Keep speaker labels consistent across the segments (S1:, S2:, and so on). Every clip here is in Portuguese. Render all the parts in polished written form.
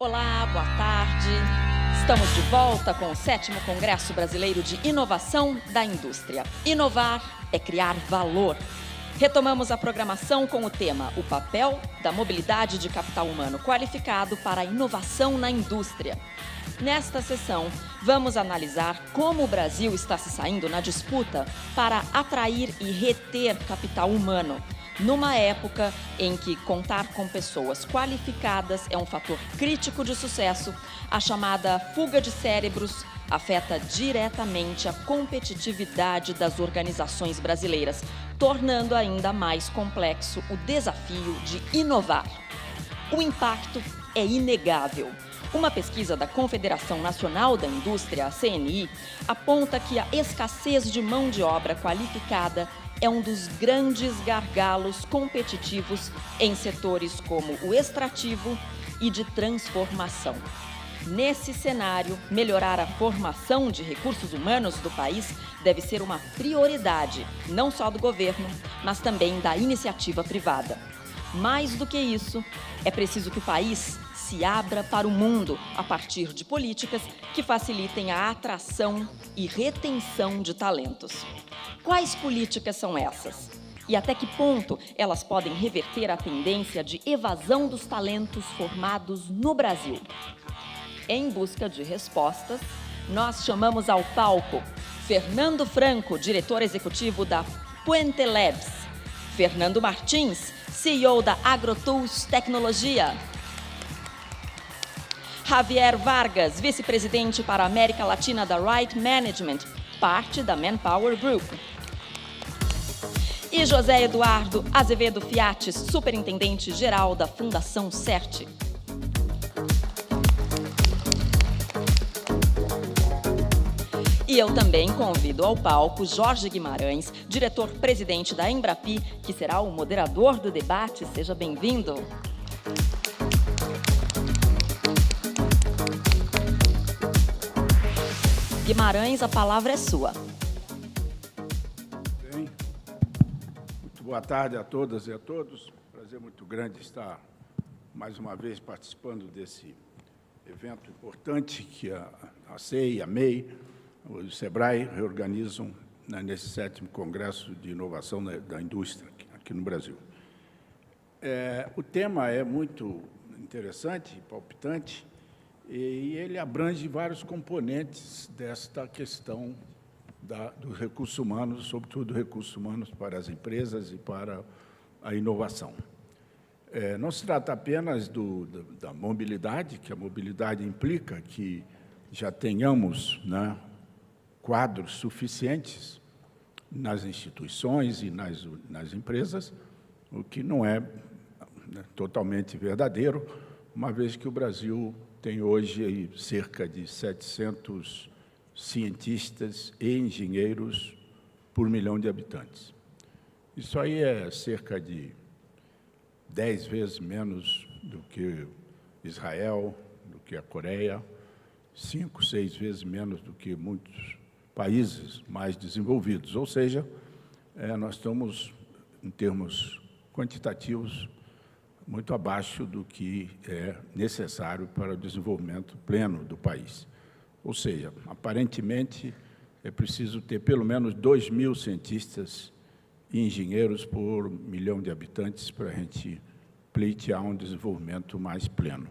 S1: Olá, boa tarde. Estamos de volta com o 7º Congresso Brasileiro de Inovação da Indústria. Inovar é criar valor. Retomamos a programação com o tema O papel da mobilidade de capital humano qualificado para a inovação na indústria. Nesta sessão, vamos analisar como o Brasil está se saindo na disputa para atrair e reter capital humano, numa época em que contar com pessoas qualificadas é um fator crítico de sucesso. A chamada fuga de cérebros afeta diretamente a competitividade das organizações brasileiras, tornando ainda mais complexo o desafio de inovar. O impacto é inegável. Uma pesquisa da Confederação Nacional da Indústria, a CNI, aponta que a escassez de mão de obra qualificada é um dos grandes gargalos competitivos em setores como o extrativo e de transformação. Nesse cenário, melhorar a formação de recursos humanos do país deve ser uma prioridade, não só do governo, mas também da iniciativa privada. Mais do que isso, é preciso que o país se abra para o mundo a partir de políticas que facilitem a atração e retenção de talentos. Quais políticas são essas? E até que ponto elas podem reverter a tendência de evasão dos talentos formados no Brasil? Em busca de respostas, nós chamamos ao palco Fernando Franco, diretor executivo da Puente Labs, Fernando Martins, CEO da AgroTools Tecnologia, Javier Vargas, vice-presidente para a América Latina da Right Management, parte da Manpower Group, e José Eduardo Azevedo Fiates, superintendente-geral da Fundação CERT. E eu também convido ao palco Jorge Guimarães, diretor-presidente da Embrapi, que será o moderador do debate. Seja bem-vindo. Guimarães, a palavra é sua.
S2: Bem, muito boa tarde a todas e a todos. Prazer muito grande estar mais uma vez participando desse evento importante que a CEI e a MEI, o SEBRAE, reorganizam nesse 7º Congresso de Inovação da Indústria aqui no Brasil. O tema é muito interessante, palpitante, e ele abrange vários componentes desta questão dos recursos humanos, sobretudo recursos humanos para as empresas e para a inovação. Não se trata apenas da mobilidade, que a mobilidade implica que já tenhamos, né, quadros suficientes nas instituições e nas empresas, o que não é totalmente verdadeiro, uma vez que o Brasil tem hoje cerca de 700 cientistas e engenheiros por milhão de habitantes. Isso aí é cerca de 10 vezes menos do que Israel, do que a Coreia, 5, 6 vezes menos do que muitos países mais desenvolvidos. Ou seja, nós estamos, em termos quantitativos, muito abaixo do que é necessário para o desenvolvimento pleno do país. Ou seja, aparentemente, é preciso ter pelo menos 2.000 cientistas e engenheiros por milhão de habitantes para a gente pleitear um desenvolvimento mais pleno.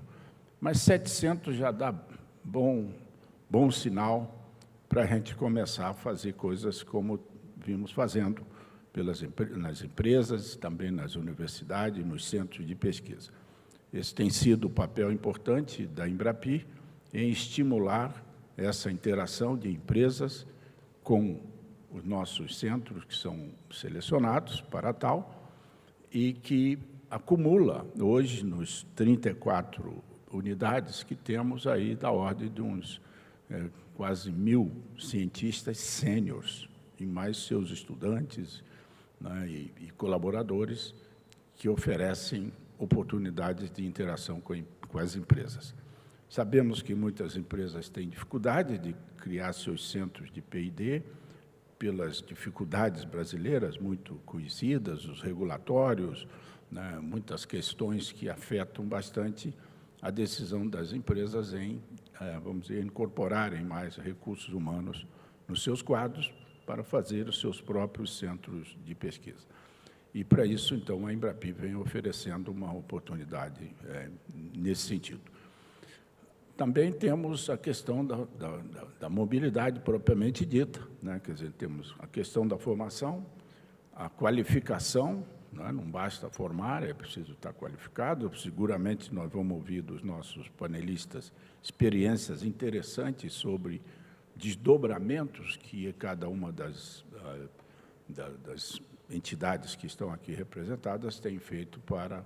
S2: Mas 700 já dá bom sinal para a gente começar a fazer coisas como vimos fazendo nas empresas, também nas universidades, nos centros de pesquisa. Esse tem sido o papel importante da Embrapi em estimular essa interação de empresas com os nossos centros, que são selecionados para tal, e que acumula, hoje, nos 34 unidades que temos aí, da ordem de uns quase 1.000 cientistas sêniores, e mais seus estudantes, né, e colaboradores que oferecem oportunidades de interação com as empresas. Sabemos que muitas empresas têm dificuldade de criar seus centros de P&D pelas dificuldades brasileiras muito conhecidas, os regulatórios, né, muitas questões que afetam bastante a decisão das empresas em, vamos dizer, incorporarem mais recursos humanos nos seus quadros para fazer os seus próprios centros de pesquisa. E, para isso, então, a Embrapi vem oferecendo uma oportunidade nesse sentido. Também temos a questão da mobilidade propriamente dita, né? Quer dizer, temos a questão da formação, a qualificação, né? Não basta formar, é preciso estar qualificado. Seguramente nós vamos ouvir dos nossos panelistas experiências interessantes sobre desdobramentos que cada uma das entidades que estão aqui representadas tem feito para,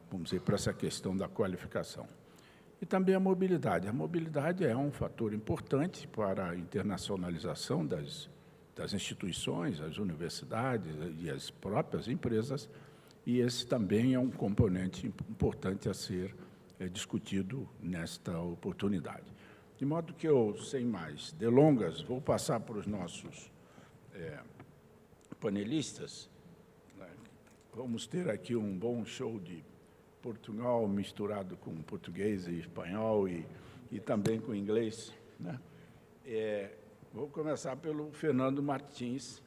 S2: vamos dizer, para essa questão da qualificação. E também a mobilidade. A mobilidade é um fator importante para a internacionalização das instituições, as universidades e as próprias empresas, e esse também é um componente importante a ser discutido nesta oportunidade. De modo que eu, sem mais delongas, vou passar para os nossos panelistas. Vamos ter aqui um bom show de Portugal misturado com português e espanhol e também com inglês, né? Vou começar pelo Fernando Martins,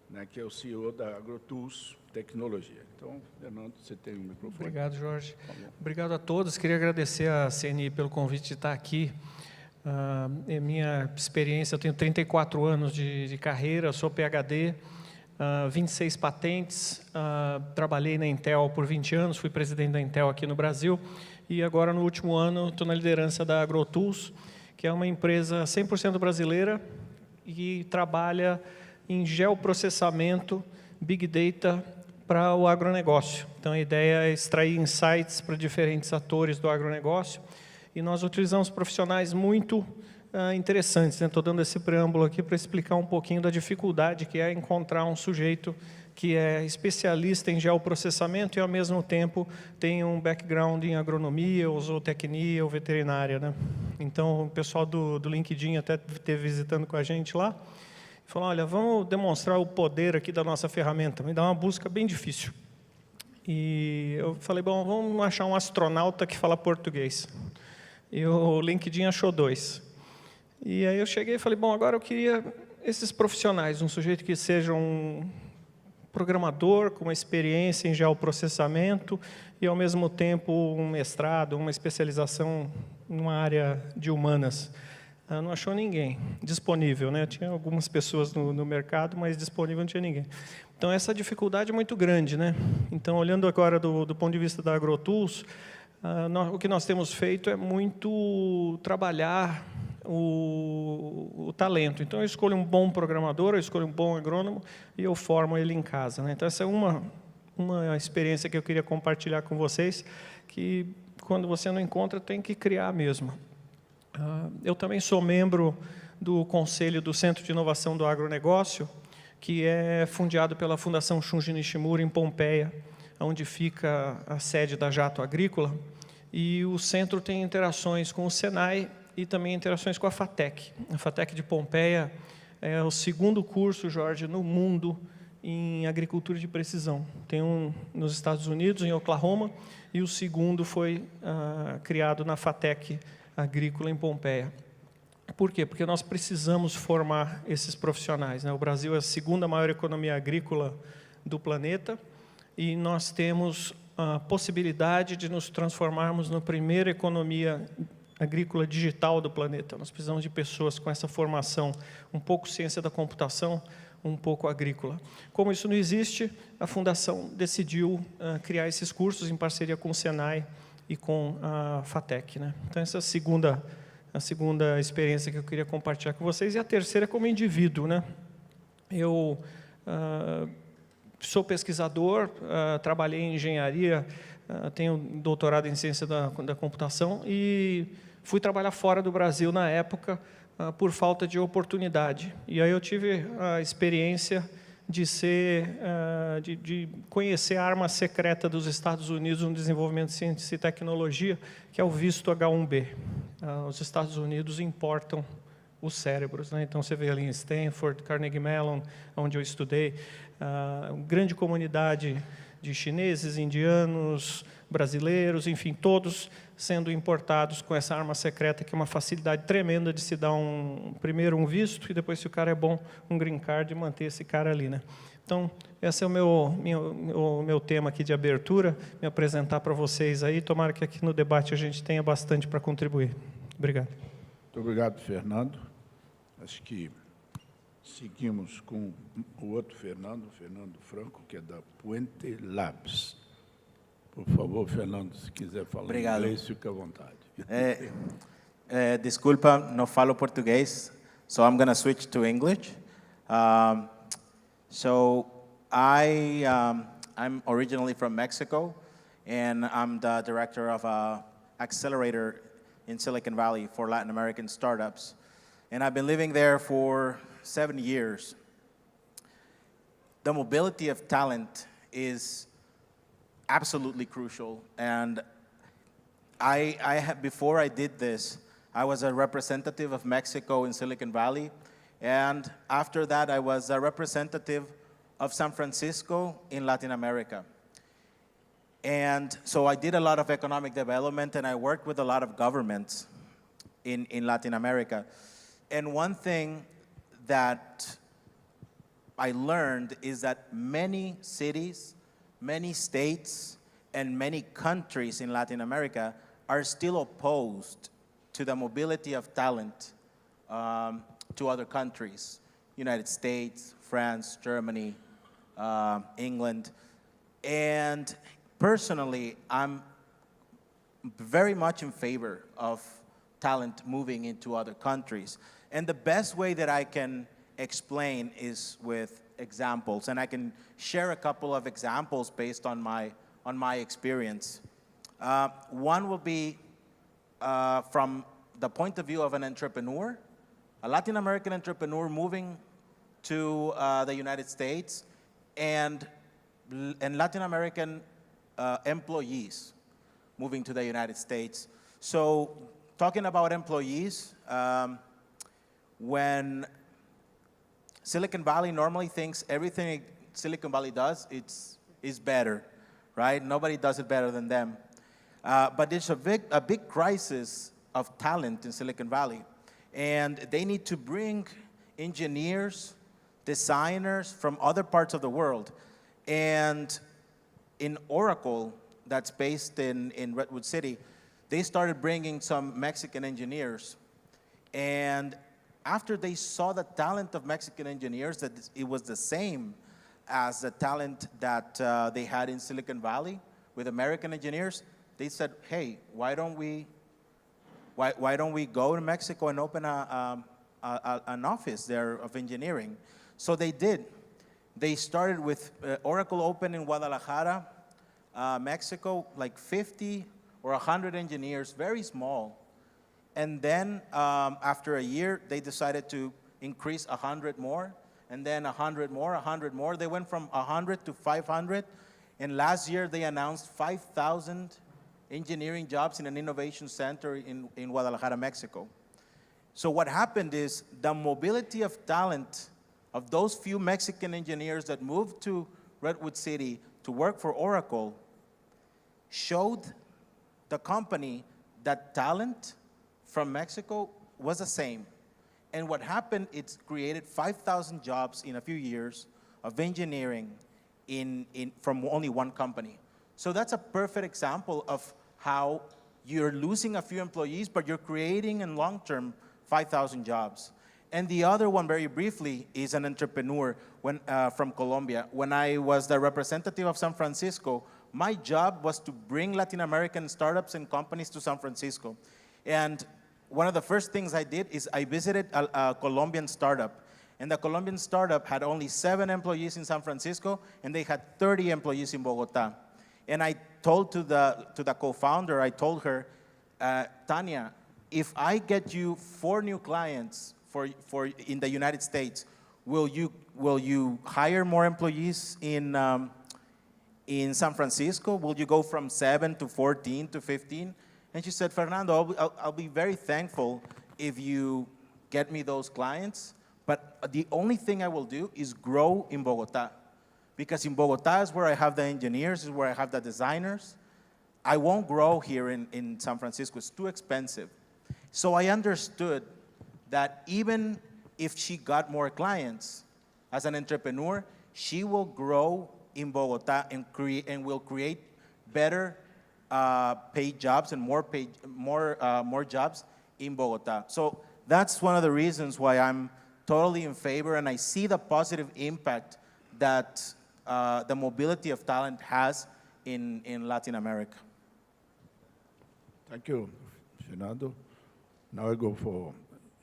S2: né, que é o CEO da AgroTools Tecnologia. Então, Fernando, você tem o microfone.
S3: Obrigado, Jorge. Obrigado a todos. Queria agradecer à CNI pelo convite de estar aqui. Minha experiência, eu tenho 34 anos de carreira, sou PhD, 26 patentes, trabalhei na Intel por 20 anos, fui presidente da Intel aqui no Brasil, e agora, no último ano, estou na liderança da AgroTools, que é uma empresa 100% brasileira e trabalha em geoprocessamento, Big Data para o agronegócio. Então, a ideia é extrair insights para diferentes atores do agronegócio, e nós utilizamos profissionais muito interessantes. Estou dando esse preâmbulo aqui para explicar um pouquinho da dificuldade que é encontrar um sujeito que é especialista em geoprocessamento e, ao mesmo tempo, tem um background em agronomia, ou zootecnia, ou veterinária, né? Então, o pessoal do LinkedIn até esteve visitando com a gente lá, falou, olha, vamos demonstrar o poder aqui da nossa ferramenta, me dá uma busca bem difícil. E eu falei, bom, vamos achar um astronauta que fala português. E o LinkedIn achou 2. E aí eu cheguei e falei, bom, agora eu queria esses profissionais, um sujeito que seja um programador com uma experiência em geoprocessamento e, ao mesmo tempo, um mestrado, uma especialização numa área de humanas. Não achou ninguém disponível, né? Tinha algumas pessoas no mercado, mas disponível não tinha ninguém. Então, essa dificuldade é muito grande, né? Então, olhando agora do ponto de vista da AgroTools, o que nós temos feito é muito trabalhar o talento. Então, eu escolho um bom programador, eu escolho um bom agrônomo e eu formo ele em casa, né? Então, essa é uma experiência que eu queria compartilhar com vocês, que quando você não encontra, tem que criar mesmo. Eu também sou membro do Conselho do Centro de Inovação do Agronegócio, que é fundeado pela Fundação Shunji Nishimura, em Pompeia, onde fica a sede da Jato Agrícola, e o centro tem interações com o Senai e também interações com a FATEC. A FATEC de Pompeia é o segundo curso, Jorge, no mundo em agricultura de precisão. Tem um nos Estados Unidos, em Oklahoma, e o segundo foi criado na FATEC Agrícola, em Pompeia. Por quê? Porque nós precisamos formar esses profissionais, né? O Brasil é a segunda maior economia agrícola do planeta, e nós temos a possibilidade de nos transformarmos na primeira economia agrícola digital do planeta. Nós precisamos de pessoas com essa formação, um pouco ciência da computação, um pouco agrícola. Como isso não existe, a Fundação decidiu criar esses cursos em parceria com o Senai e com a FATEC, né? Então, essa é a segunda experiência que eu queria compartilhar com vocês, e a terceira como indivíduo, né? Eu sou pesquisador, trabalhei em engenharia, tenho doutorado em ciência da computação e fui trabalhar fora do Brasil na época por falta de oportunidade. E aí eu tive a experiência de conhecer a arma secreta dos Estados Unidos no desenvolvimento de ciência e tecnologia, que é o visto H-1B. Os Estados Unidos importam os cérebros, né? Então, você vê ali em Stanford, Carnegie Mellon, onde eu estudei, grande comunidade de chineses, indianos, brasileiros, enfim, todos sendo importados com essa arma secreta, que é uma facilidade tremenda de se dar primeiro um visto e depois, se o cara é bom, um green card e manter esse cara ali, né? Então, esse é o meu tema aqui de abertura, me apresentar para vocês aí. Tomara que aqui no debate a gente tenha bastante para contribuir. Obrigado.
S2: Muito obrigado, Fernando. Acho que seguimos com o outro Fernando Franco, que é da Puente Labs. Por favor, Fernando, se quiser falar inglês, fique à vontade.
S4: Desculpa, não falo português, so I'm going to switch to English. I'm originally from Mexico, and I'm the director of an accelerator in Silicon Valley for Latin American startups. And I've been living there for 7 years. The mobility of talent is absolutely crucial. And before I did this, I was a representative of Mexico in Silicon Valley. And after that, I was a representative of San Francisco in Latin America. And so I did a lot of economic development, and I worked with a lot of governments in Latin America. And one thing that I learned is that many cities, many states, and many countries in Latin America are still opposed to the mobility of talent to other countries, United States, France, Germany, England. And personally, I'm very much in favor of talent moving into other countries. And the best way that I can explain is with examples. And I can share a couple of examples based on my experience. One will be from the point of view of an entrepreneur, a Latin American entrepreneur moving to the United States, and Latin American employees moving to the United States. So talking about employees, when Silicon Valley normally thinks everything Silicon Valley does is better, right? Nobody does it better than them. But there's a big crisis of talent in Silicon Valley. And they need to bring engineers, designers from other parts of the world. And in Oracle, that's based in Redwood City, they started bringing some Mexican engineers. And after they saw the talent of Mexican engineers, that it was the same as the talent that they had in Silicon Valley with American engineers, they said, hey, why don't we go to Mexico and open an office there of engineering? So they did. They started with Oracle open in Guadalajara, Mexico, like 50 or 100 engineers, very small. And then after a year, they decided to increase 100 more, and then 100 more, 100 more. They went from 100 to 500. And last year, they announced 5,000 engineering jobs in an innovation center in Guadalajara, Mexico. So what happened is the mobility of talent of those few Mexican engineers that moved to Redwood City to work for Oracle showed the company that talent from Mexico was the same. And what happened, it's created 5,000 jobs in a few years of engineering from only one company. So that's a perfect example of how you're losing a few employees, but you're creating in long term 5,000 jobs. And the other one, very briefly, is an entrepreneur from Colombia. When I was the representative of San Francisco, my job was to bring Latin American startups and companies to San Francisco. And one of the first things I did is I visited a Colombian startup. And the Colombian startup had only 7 employees in San Francisco, and they had 30 employees in Bogota. And I told to the co-founder, I told her, Tanya, if I get you 4 new clients for in the United States, will you hire more employees in San Francisco? Will you go from 7 to 14 to 15? And she said, Fernando, I'll be very thankful if you get me those clients, but the only thing I will do is grow in Bogota, because in Bogota is where I have the engineers, is where I have the designers. I won't grow here in San Francisco. It's too expensive. So I understood that even if she got more clients as an entrepreneur, she will grow in Bogota and will create better paid jobs and more jobs in Bogota. So that's one of the reasons why I'm totally in favor, and I see the positive impact that the mobility of talent has in Latin America.
S2: Thank you, Fernando. Now I go for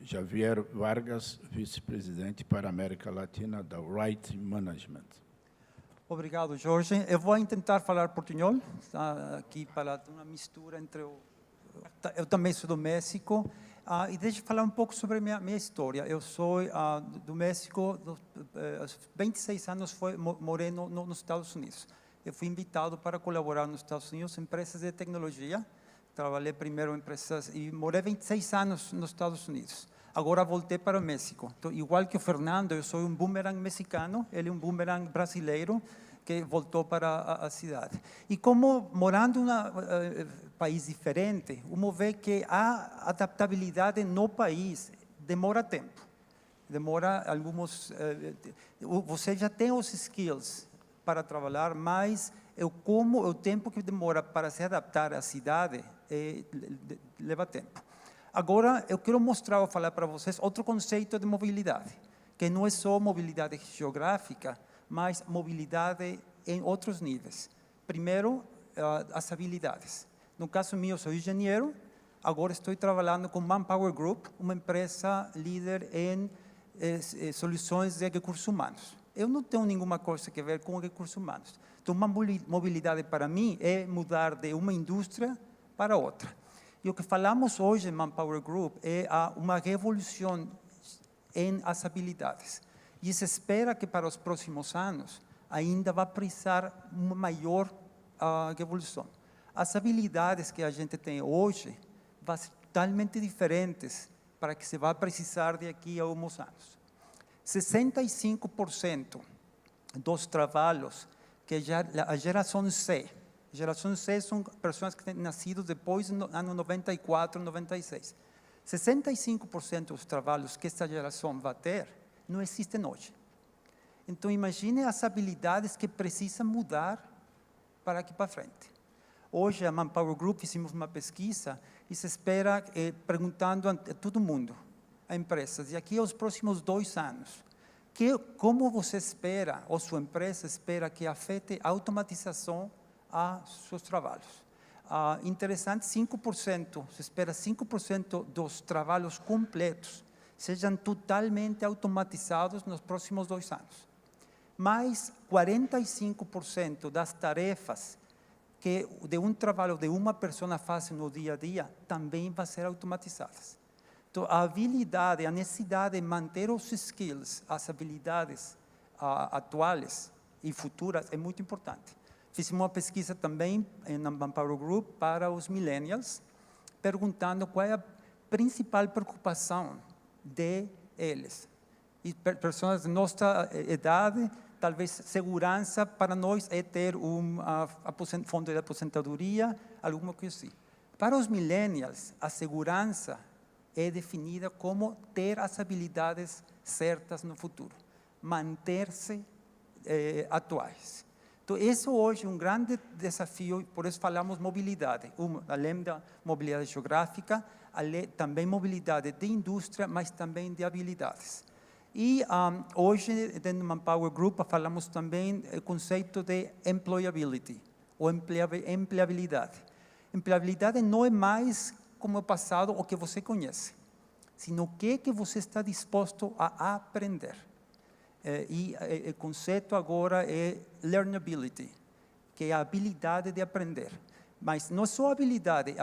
S2: Javier Vargas, vice-presidente para a América Latina da Right Management.
S5: Obrigado, Jorge. Eu vou tentar falar portunhol, aqui para uma mistura entre eu também sou do México, e deixa eu falar um pouco sobre a minha história. Eu sou do México, aos 26 anos morei nos Estados Unidos. Eu fui invitado para colaborar nos Estados Unidos em empresas de tecnologia. Trabalhei primeiro em empresas e morei 26 anos nos Estados Unidos. Agora voltei para o México. Então, igual que o Fernando, eu sou um boomerang mexicano, ele é um boomerang brasileiro que voltou para a cidade. E como morando em um país diferente, uma vê que a adaptabilidade no país demora tempo. Demora alguns... você já tem os skills para trabalhar, mas o tempo que demora para se adaptar à cidade leva tempo. Agora, eu quero falar para vocês outro conceito de mobilidade, que não é só mobilidade geográfica, mas mobilidade em outros níveis. Primeiro, as habilidades. No caso meu, sou engenheiro, agora estou trabalhando com Manpower Group, uma empresa líder em soluções de recursos humanos. Eu não tenho nenhuma coisa a ver com recursos humanos. Então, uma mobilidade para mim é mudar de uma indústria para outra. E o que falamos hoje em Manpower Group é uma revolução em as habilidades. E se espera que para os próximos anos ainda vai precisar uma maior revolução. As habilidades que a gente tem hoje vão ser totalmente diferentes para que se vai precisar daqui a alguns anos. 65% dos trabalhos que a geração C, são pessoas que têm nascido depois do ano 94, 96. 65% dos trabalhos que essa geração vai ter não existem hoje. Então, imagine as habilidades que precisam mudar para aqui para frente. Hoje, a Manpower Group, fizemos uma pesquisa e se espera, perguntando a todo mundo, a empresas, e aqui aos próximos 2 anos, como você espera, ou sua empresa espera que afete a automatização a seus trabalhos. Interessante, 5%, se espera 5% dos trabalhos completos sejam totalmente automatizados nos próximos 2 anos. Mais 45% das tarefas que de um trabalho de uma pessoa faz no dia a dia também vão ser automatizadas. Então, a habilidade, a necessidade de manter os skills, as habilidades atuais e futuras é muito importante. Fizemos uma pesquisa também na Manpower Group para os millennials, perguntando qual é a principal preocupação deles. E pessoas de nossa idade, talvez segurança para nós é ter fundo de aposentadoria, alguma coisa assim. Para os millennials, a segurança é definida como ter as habilidades certas no futuro, manter-se atuais. Então, isso hoje é um grande desafio, por isso falamos mobilidade, além da mobilidade geográfica, também mobilidade de indústria, mas também de habilidades. E hoje, dentro do Manpower Group, falamos também do conceito de employability, ou empregabilidade. Empregabilidade não é mais como o passado, o que você conhece, sino o que você está disposto a aprender. E o conceito agora é learnability, que é a habilidade de aprender. Mas não só habilidade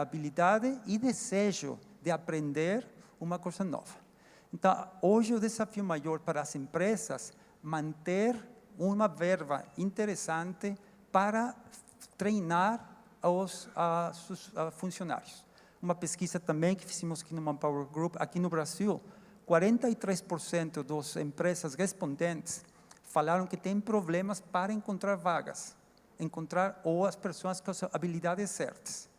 S5: e desejo de aprender uma coisa nova. Então, hoje o desafio maior para as empresas manter uma verba interessante para treinar os seus funcionários. Uma pesquisa também que fizemos aqui no Manpower Group, aqui no Brasil, 43% das empresas respondentes falaram que tem problemas para encontrar vagas, ou as pessoas com as habilidades certas.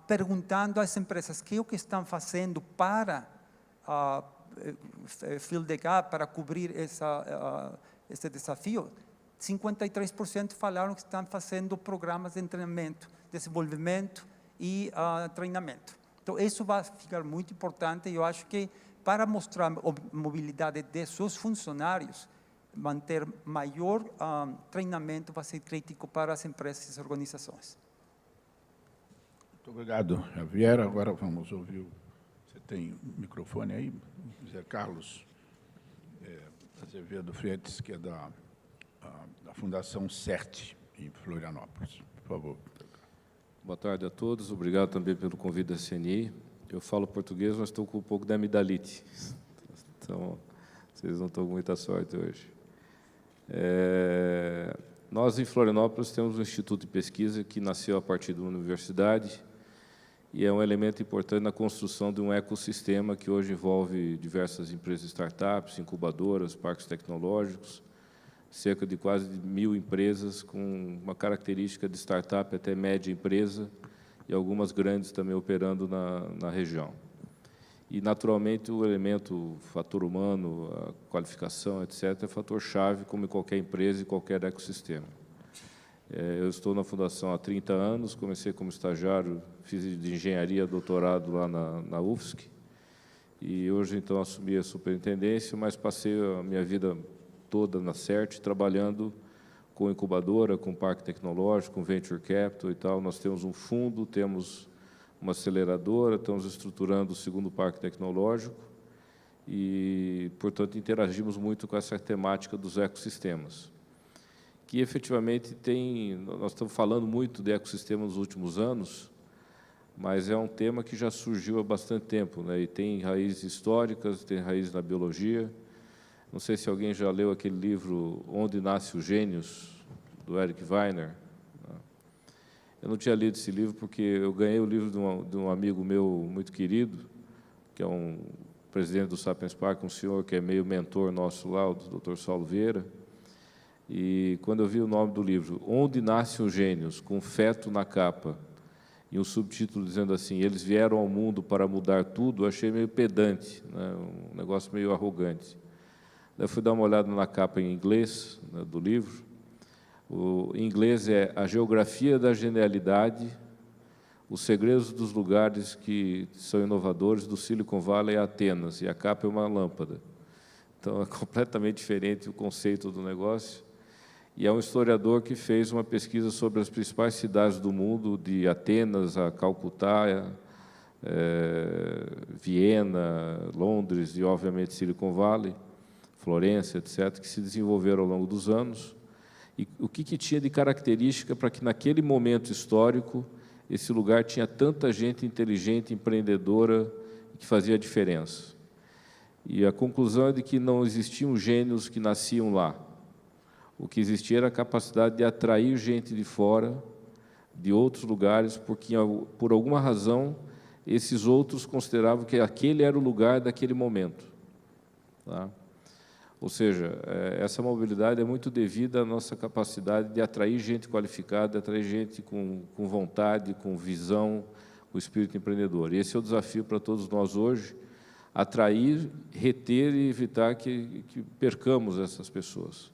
S5: Perguntando às empresas o que estão fazendo para fill the gap, para cobrir esse desafio, 53% falaram que estão fazendo programas de treinamento, desenvolvimento e treinamento. Então, isso vai ficar muito importante, e eu acho que para mostrar a mobilidade de seus funcionários, manter maior treinamento vai ser crítico para as empresas e organizações.
S2: Muito obrigado, Javier. Agora vamos ouvir. Você tem o microfone aí? José Carlos Azevedo Freitas, que é da Fundação CERT, em Florianópolis. Por favor.
S6: Boa tarde a todos. Obrigado também pelo convite da CNI. Eu falo português, mas estou com um pouco de amidalite. Então, vocês não estão com muita sorte hoje. Nós, em Florianópolis, temos um instituto de pesquisa que nasceu a partir de uma universidade e é um elemento importante na construção de um ecossistema que hoje envolve diversas empresas startups, incubadoras, parques tecnológicos, cerca de quase 1.000 empresas com uma característica de startup até média empresa e algumas grandes também operando na região. E, naturalmente, o elemento fator humano, a qualificação, etc., é fator-chave, como em qualquer empresa e qualquer ecossistema. Eu estou na Fundação há 30 anos, comecei como estagiário, fiz de engenharia, doutorado lá na UFSC, e hoje, então, assumi a superintendência, mas passei a minha vida toda na CERT, trabalhando com incubadora, com parque tecnológico, com venture capital e tal. Nós temos um fundo, temos uma aceleradora, estamos estruturando o segundo parque tecnológico e, portanto, interagimos muito com essa temática dos ecossistemas, que efetivamente nós estamos falando muito de ecossistema nos últimos anos, mas é um tema que já surgiu há bastante tempo, né? E tem raízes históricas, tem raízes na biologia. Não sei se alguém já leu aquele livro Onde Nasce os Gênios, do Eric Weiner. Eu não tinha lido esse livro porque eu ganhei o livro de um amigo meu muito querido, que é um presidente do Sapiens Park, um senhor que é meio mentor nosso lá, o Dr. Saulo Vieira. E quando eu vi o nome do livro, Onde Nascem os Gênios, com feto na capa, e um subtítulo dizendo assim, eles vieram ao mundo para mudar tudo, eu achei meio pedante, né? Um negócio meio arrogante. Daí fui dar uma olhada na capa em inglês, né, do livro. Em inglês é A Geografia da Genialidade, os segredos dos lugares que são inovadores, do Silicon Valley a Atenas, e a capa é uma lâmpada. Então, é completamente diferente o conceito do negócio. E é um historiador que fez uma pesquisa sobre as principais cidades do mundo, de Atenas a Calcutá, Viena, Londres e, obviamente, Silicon Valley, Florença, etc., que se desenvolveram ao longo dos anos. E o que tinha de característica para que, naquele momento histórico, esse lugar tinha tanta gente inteligente, empreendedora, que fazia a diferença. E a conclusão é de que não existiam gênios que nasciam lá. O que existia era a capacidade de atrair gente de fora, de outros lugares, porque, por alguma razão, esses outros consideravam que aquele era o lugar daquele momento. Tá? Ou seja, essa mobilidade é muito devida à nossa capacidade de atrair gente qualificada, de atrair gente com vontade, com visão, com espírito empreendedor. E esse é o desafio para todos nós hoje, atrair, reter e evitar que percamos essas pessoas.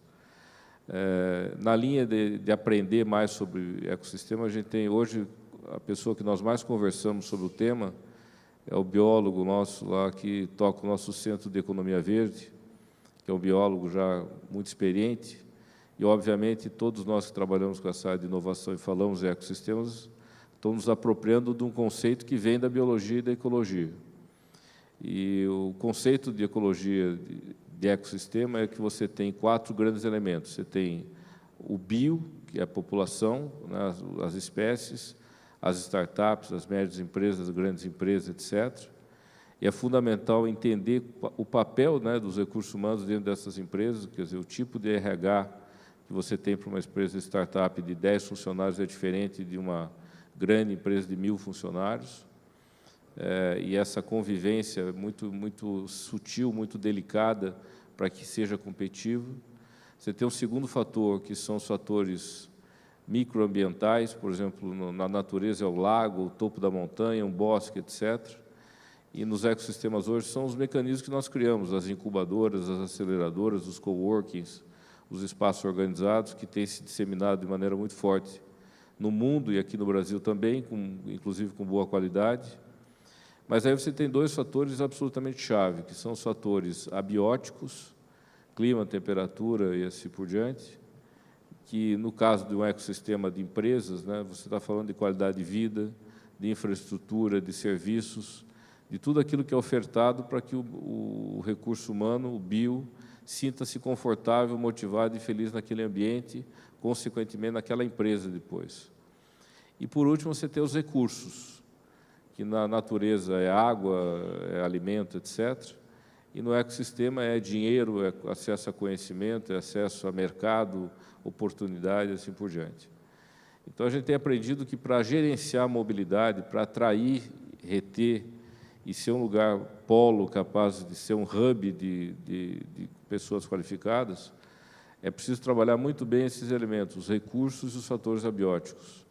S6: Na linha de aprender mais sobre ecossistema, a gente tem hoje, a pessoa que nós mais conversamos sobre o tema é o biólogo nosso lá, que toca o nosso Centro de Economia Verde, que é um biólogo já muito experiente, e, obviamente, todos nós que trabalhamos com essa área de inovação e falamos em ecossistemas, estamos nos apropriando de um conceito que vem da biologia e da ecologia. E o conceito de ecologia, de ecossistema, é que você tem 4 grandes elementos. Você tem o bio, que é a população, né, as espécies, as startups, as médias empresas, as grandes empresas, etc., e é fundamental entender o papel, né, dos recursos humanos dentro dessas empresas, quer dizer, o tipo de RH que você tem para uma empresa de startup de 10 funcionários é diferente de uma grande empresa de 1.000 funcionários, e essa convivência é muito sutil, muito delicada para que seja competitivo. Você tem um segundo fator, que são os fatores microambientais, por exemplo, na natureza é o lago, o topo da montanha, um bosque, etc. E nos ecossistemas hoje são os mecanismos que nós criamos, as incubadoras, as aceleradoras, os coworkings, os espaços organizados, que têm se disseminado de maneira muito forte no mundo e aqui no Brasil também, inclusive com boa qualidade. Mas aí você tem dois fatores absolutamente chave, que são os fatores abióticos, clima, temperatura e assim por diante, que no caso de um ecossistema de empresas, né, você está falando de qualidade de vida, de infraestrutura, de serviços, de tudo aquilo que é ofertado para que o recurso humano, o bio, sinta-se confortável, motivado e feliz naquele ambiente, consequentemente naquela empresa depois. E, por último, você tem os recursos, que na natureza é água, é alimento, etc. E no ecossistema é dinheiro, é acesso a conhecimento, é acesso a mercado, oportunidade, assim por diante. Então, a gente tem aprendido que para gerenciar a mobilidade, para atrair, reter e ser um lugar polo capaz de ser um hub de pessoas qualificadas, é preciso trabalhar muito bem esses elementos, os recursos e os fatores abióticos,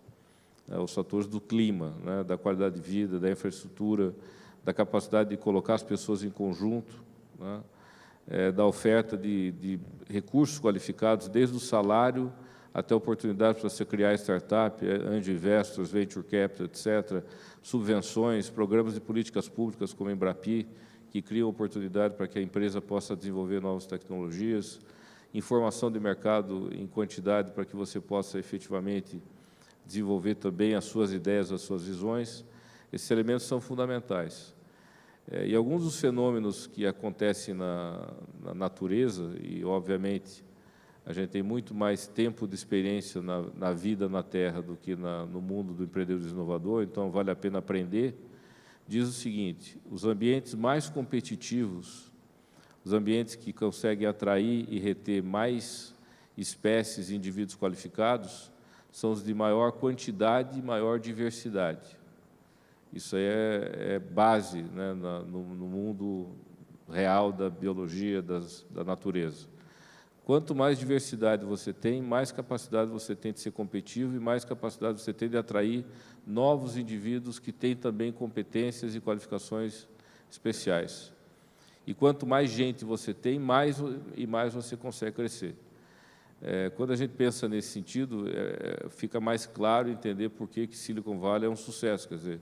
S6: né, os fatores do clima, né, da qualidade de vida, da infraestrutura, da capacidade de colocar as pessoas em conjunto, né, da oferta de recursos qualificados, desde o salário até oportunidades para você criar startup, angel investors, venture capital, etc., subvenções, programas de políticas públicas como a Embrapi, que criam oportunidade para que a empresa possa desenvolver novas tecnologias, informação de mercado em quantidade para que você possa efetivamente desenvolver também as suas ideias, as suas visões. Esses elementos são fundamentais. E alguns dos fenômenos que acontecem na natureza, e, obviamente, a gente tem muito mais tempo de experiência na vida na Terra do que no mundo do empreendedorismo inovador, então vale a pena aprender, diz o seguinte: os ambientes mais competitivos, os ambientes que conseguem atrair e reter mais espécies e indivíduos qualificados, são os de maior quantidade e maior diversidade. Isso aí é base, né, no mundo real da biologia, da natureza. Quanto mais diversidade você tem, mais capacidade você tem de ser competitivo e mais capacidade você tem de atrair novos indivíduos que têm também competências e qualificações especiais. E quanto mais gente você tem, mais você consegue crescer. Quando a gente pensa nesse sentido, fica mais claro entender por que Silicon Valley é um sucesso. Quer dizer,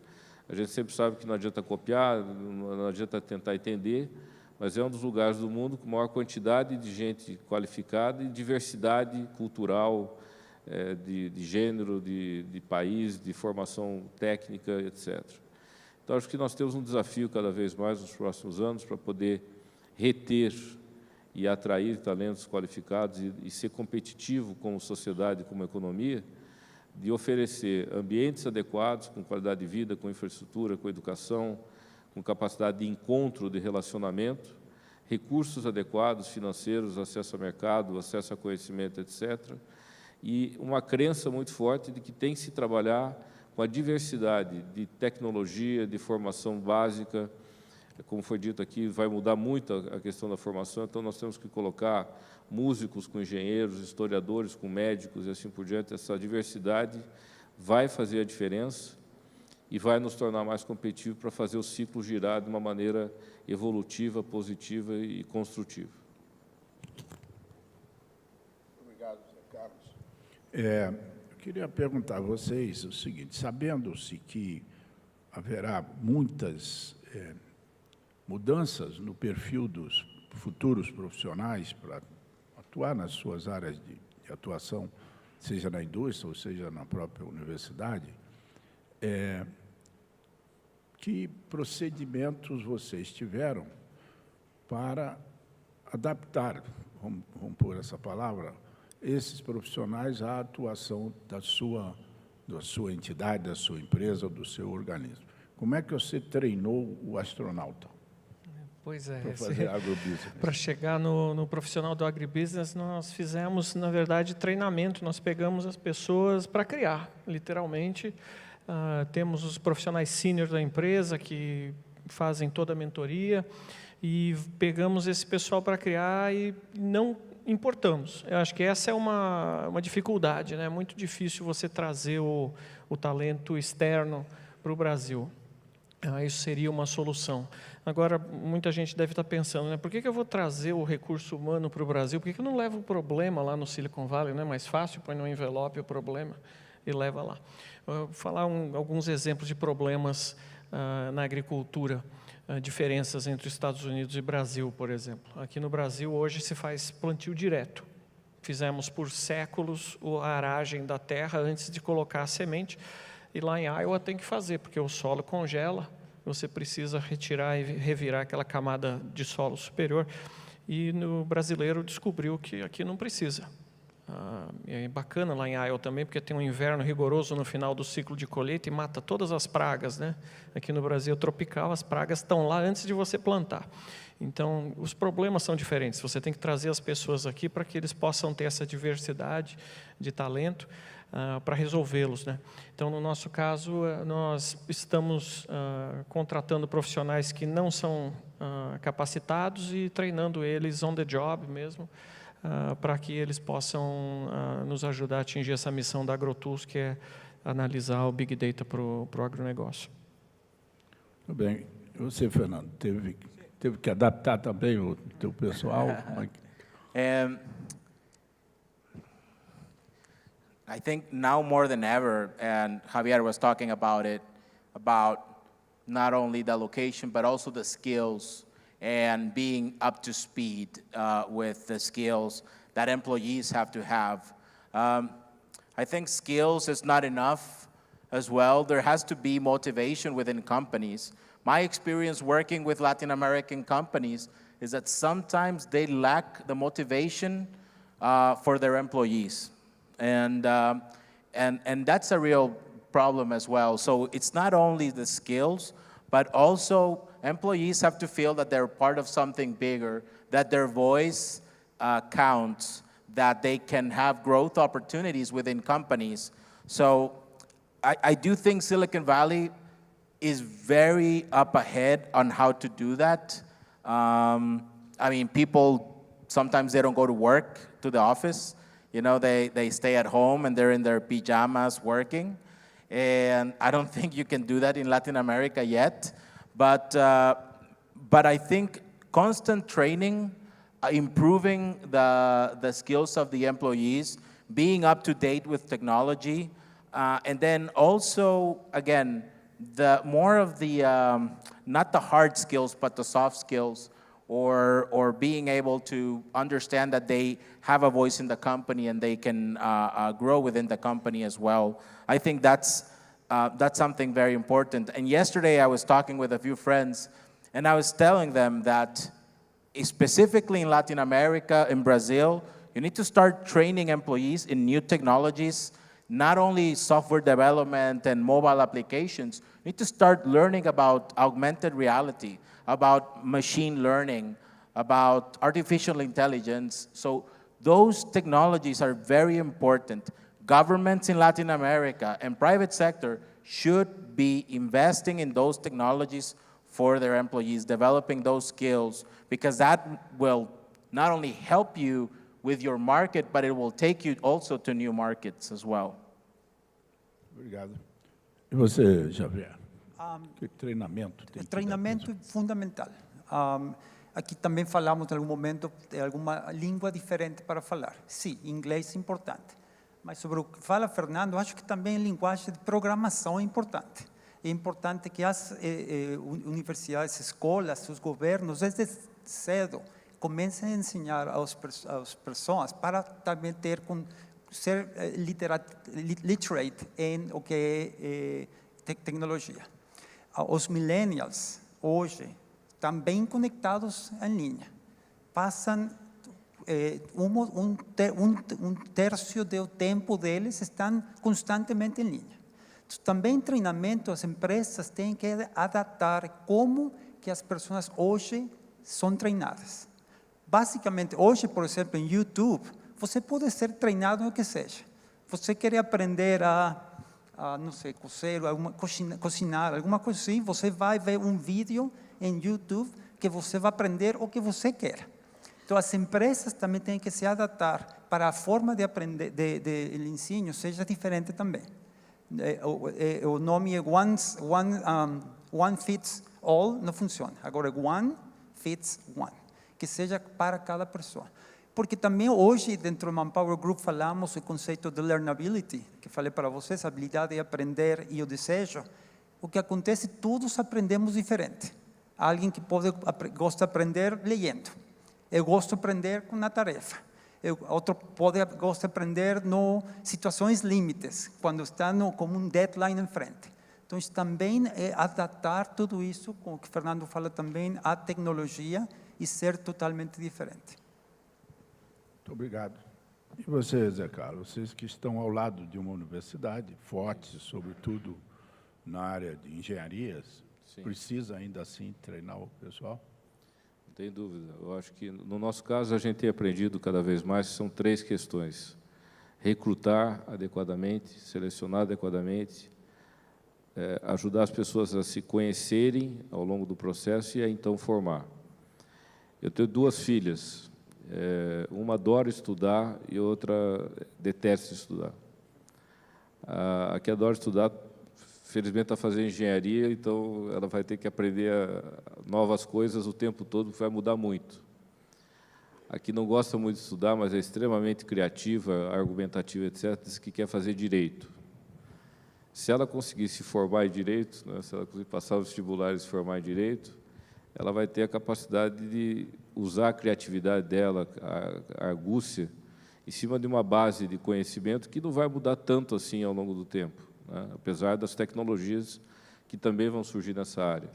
S6: a gente sempre sabe que não adianta copiar, não adianta tentar entender, mas é um dos lugares do mundo com maior quantidade de gente qualificada e diversidade cultural, de gênero, de país, de formação técnica, etc. Então, acho que nós temos um desafio cada vez mais nos próximos anos para poder reter e atrair talentos qualificados e ser competitivo como sociedade, como economia, de oferecer ambientes adequados, com qualidade de vida, com infraestrutura, com educação, com capacidade de encontro, de relacionamento, recursos adequados, financeiros, acesso ao mercado, acesso a conhecimento, etc. E uma crença muito forte de que tem que se trabalhar com a diversidade de tecnologia, de formação básica. Como foi dito aqui, vai mudar muito a questão da formação, então nós temos que colocar músicos com engenheiros, historiadores com médicos e assim por diante. Essa diversidade vai fazer a diferença e vai nos tornar mais competitivos para fazer o ciclo girar de uma maneira evolutiva, positiva e construtiva.
S2: Obrigado, Zé Carlos. Eu queria perguntar a vocês o seguinte: sabendo-se que haverá muitas mudanças no perfil dos futuros profissionais para atuar nas suas áreas de atuação, seja na indústria ou seja na própria universidade, que procedimentos vocês tiveram para adaptar, vamos pôr essa palavra, esses profissionais à atuação da sua entidade, da sua empresa ou do seu organismo? Como é que você treinou o astronauta?
S3: Pois é,
S2: para fazer agrobusiness?
S3: Para chegar no profissional do agribusiness, nós fizemos, na verdade, treinamento. Nós pegamos as pessoas para criar, literalmente. Temos os profissionais sênior da empresa que fazem toda a mentoria. e pegamos esse pessoal para criar e não importamos. Eu acho que essa é uma dificuldade, né? É muito difícil você trazer o talento externo para o Brasil. Isso seria uma solução. Agora, muita gente deve estar pensando, né? Por que eu vou trazer o recurso humano para o Brasil? Por que eu não levo o problema lá no Silicon Valley? Não é mais fácil, põe no envelope o problema e leva lá. Vou falar alguns exemplos de problemas na agricultura, diferenças entre os Estados Unidos e Brasil, por exemplo. Aqui no Brasil, hoje, se faz plantio direto. Fizemos por séculos a aragem da terra antes de colocar a semente, e lá em Iowa tem que fazer, porque o solo congela, você precisa retirar e revirar aquela camada de solo superior, e o brasileiro descobriu que aqui não precisa. É bacana lá em Iowa também, porque tem um inverno rigoroso no final do ciclo de colheita e mata todas as pragas, né? Aqui no Brasil tropical, as pragas estão lá antes de você plantar. Então, os problemas são diferentes. Você tem que trazer as pessoas aqui para que eles possam ter essa diversidade de talento para resolvê-los, né? Então, no nosso caso, nós estamos contratando profissionais que não são capacitados e treinando eles on the job mesmo, para que eles possam nos ajudar a atingir essa missão da AgroTools, que é analisar o Big Data para o agronegócio.
S2: Muito bem. E você, Fernando, teve que adaptar também o teu pessoal?
S4: I think now more than ever, and Javier was talking about it, about not only the location, but also the skills and being up to speed with the skills that employees have to have. I think skills is not enough as well. There has to be motivation within companies. My experience working with Latin American companies is that sometimes they lack the motivation for their employees. And that's a real problem as well. So it's not only the skills, but also employees have to feel that they're part of something bigger, that their voice counts, that they can have growth opportunities within companies. So I do think Silicon Valley is very up ahead on how to do that. I mean, people, sometimes they don't go to work, to the office. You know, they stay at home and they're in their pajamas working. And I don't think you can do that in Latin America yet. But I think constant training, improving the skills of the employees, being up to date with technology, and then also, again, the more of the, not the hard skills, but the soft skills, or being able to understand that they have a voice in the company and they can grow within the company as well. I think that's something very important. And yesterday I was talking with a few friends, and I was telling them that specifically in Latin America, in Brazil, you need to start training employees in new technologies, not only software development and mobile applications. You need to start learning about augmented reality, about machine learning, about artificial intelligence. So those technologies are very important. Governments in Latin America and private sector should be investing in those technologies for their employees, developing those skills, because that will not only help you with your market, but it will take you also to new markets as well.
S2: Obrigado. E você, Javier? Que treinamento tem?
S5: Treinamento é fundamental. Aqui também falamos em algum momento de alguma língua diferente para falar. Sim, inglês é importante. Mas sobre o que fala Fernando, acho que também a linguagem de programação é importante. É importante que as universidades, escolas, os governos, desde cedo, comecem a ensinar às pessoas para também ser literate em o que é tecnologia. Os millennials, hoje, estão bem conectados em linha. Passam um terço do tempo deles estão constantemente em linha. Também treinamento, as empresas têm que adaptar como que as pessoas hoje são treinadas. Basicamente, hoje, por exemplo, em YouTube, você pode ser treinado no que seja. Você quer aprender não sei, cozinhar, alguma coisa assim, você vai ver um vídeo em YouTube que você vai aprender o que você quer. Então, as empresas também têm que se adaptar para a forma de aprender, de ensino seja diferente também. O nome é one fits all, não funciona. Agora, one fits one, que seja para cada pessoa. Porque também hoje, dentro do Manpower Group, falamos o conceito de learnability, que falei para vocês, a habilidade de aprender e o desejo. O que acontece, todos aprendemos diferente. Há alguém que gosta de aprender lendo. Eu gosto de aprender com uma tarefa. Outro gosta de aprender em situações limites, quando está com um deadline em frente. Então, isso também é adaptar tudo isso, como o que o Fernando fala também, à tecnologia e ser totalmente diferente.
S2: Muito obrigado. E você, Zé Carlos, vocês que estão ao lado de uma universidade forte, sobretudo na área de engenharias,
S6: Sim.
S2: precisa ainda assim treinar o pessoal?
S6: Não tem dúvida. Eu acho que, no nosso caso, a gente tem aprendido cada vez mais, são 3 questões. Recrutar adequadamente, selecionar adequadamente, ajudar as pessoas a se conhecerem ao longo do processo e a, então, formar. Eu tenho 2 filhas, uma adora estudar e outra detesta estudar. A que adora estudar, felizmente, está fazendo engenharia, então ela vai ter que aprender novas coisas o tempo todo, que vai mudar muito. A que não gosta muito de estudar, mas é extremamente criativa, argumentativa, etc., diz que quer fazer direito. Se ela conseguir se formar em direito, né, se ela conseguir passar os vestibulares e se formar em direito, ela vai ter a capacidade de usar a criatividade dela, a argúcia, em cima de uma base de conhecimento que não vai mudar tanto assim ao longo do tempo, né? Apesar das tecnologias que também vão surgir nessa área.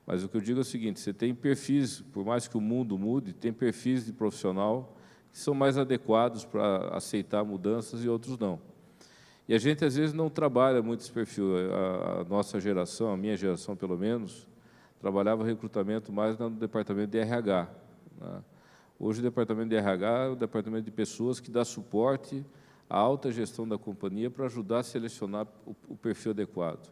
S6: Mas o que eu digo é o seguinte, você tem perfis, por mais que o mundo mude, tem perfis de profissional que são mais adequados para aceitar mudanças e outros não. E a gente, às vezes, não trabalha muito esse perfil. A nossa geração, a minha geração, pelo menos, trabalhava recrutamento mais no departamento de RH, né? Hoje, o departamento de RH é o departamento de pessoas que dá suporte à alta gestão da companhia para ajudar a selecionar o perfil adequado.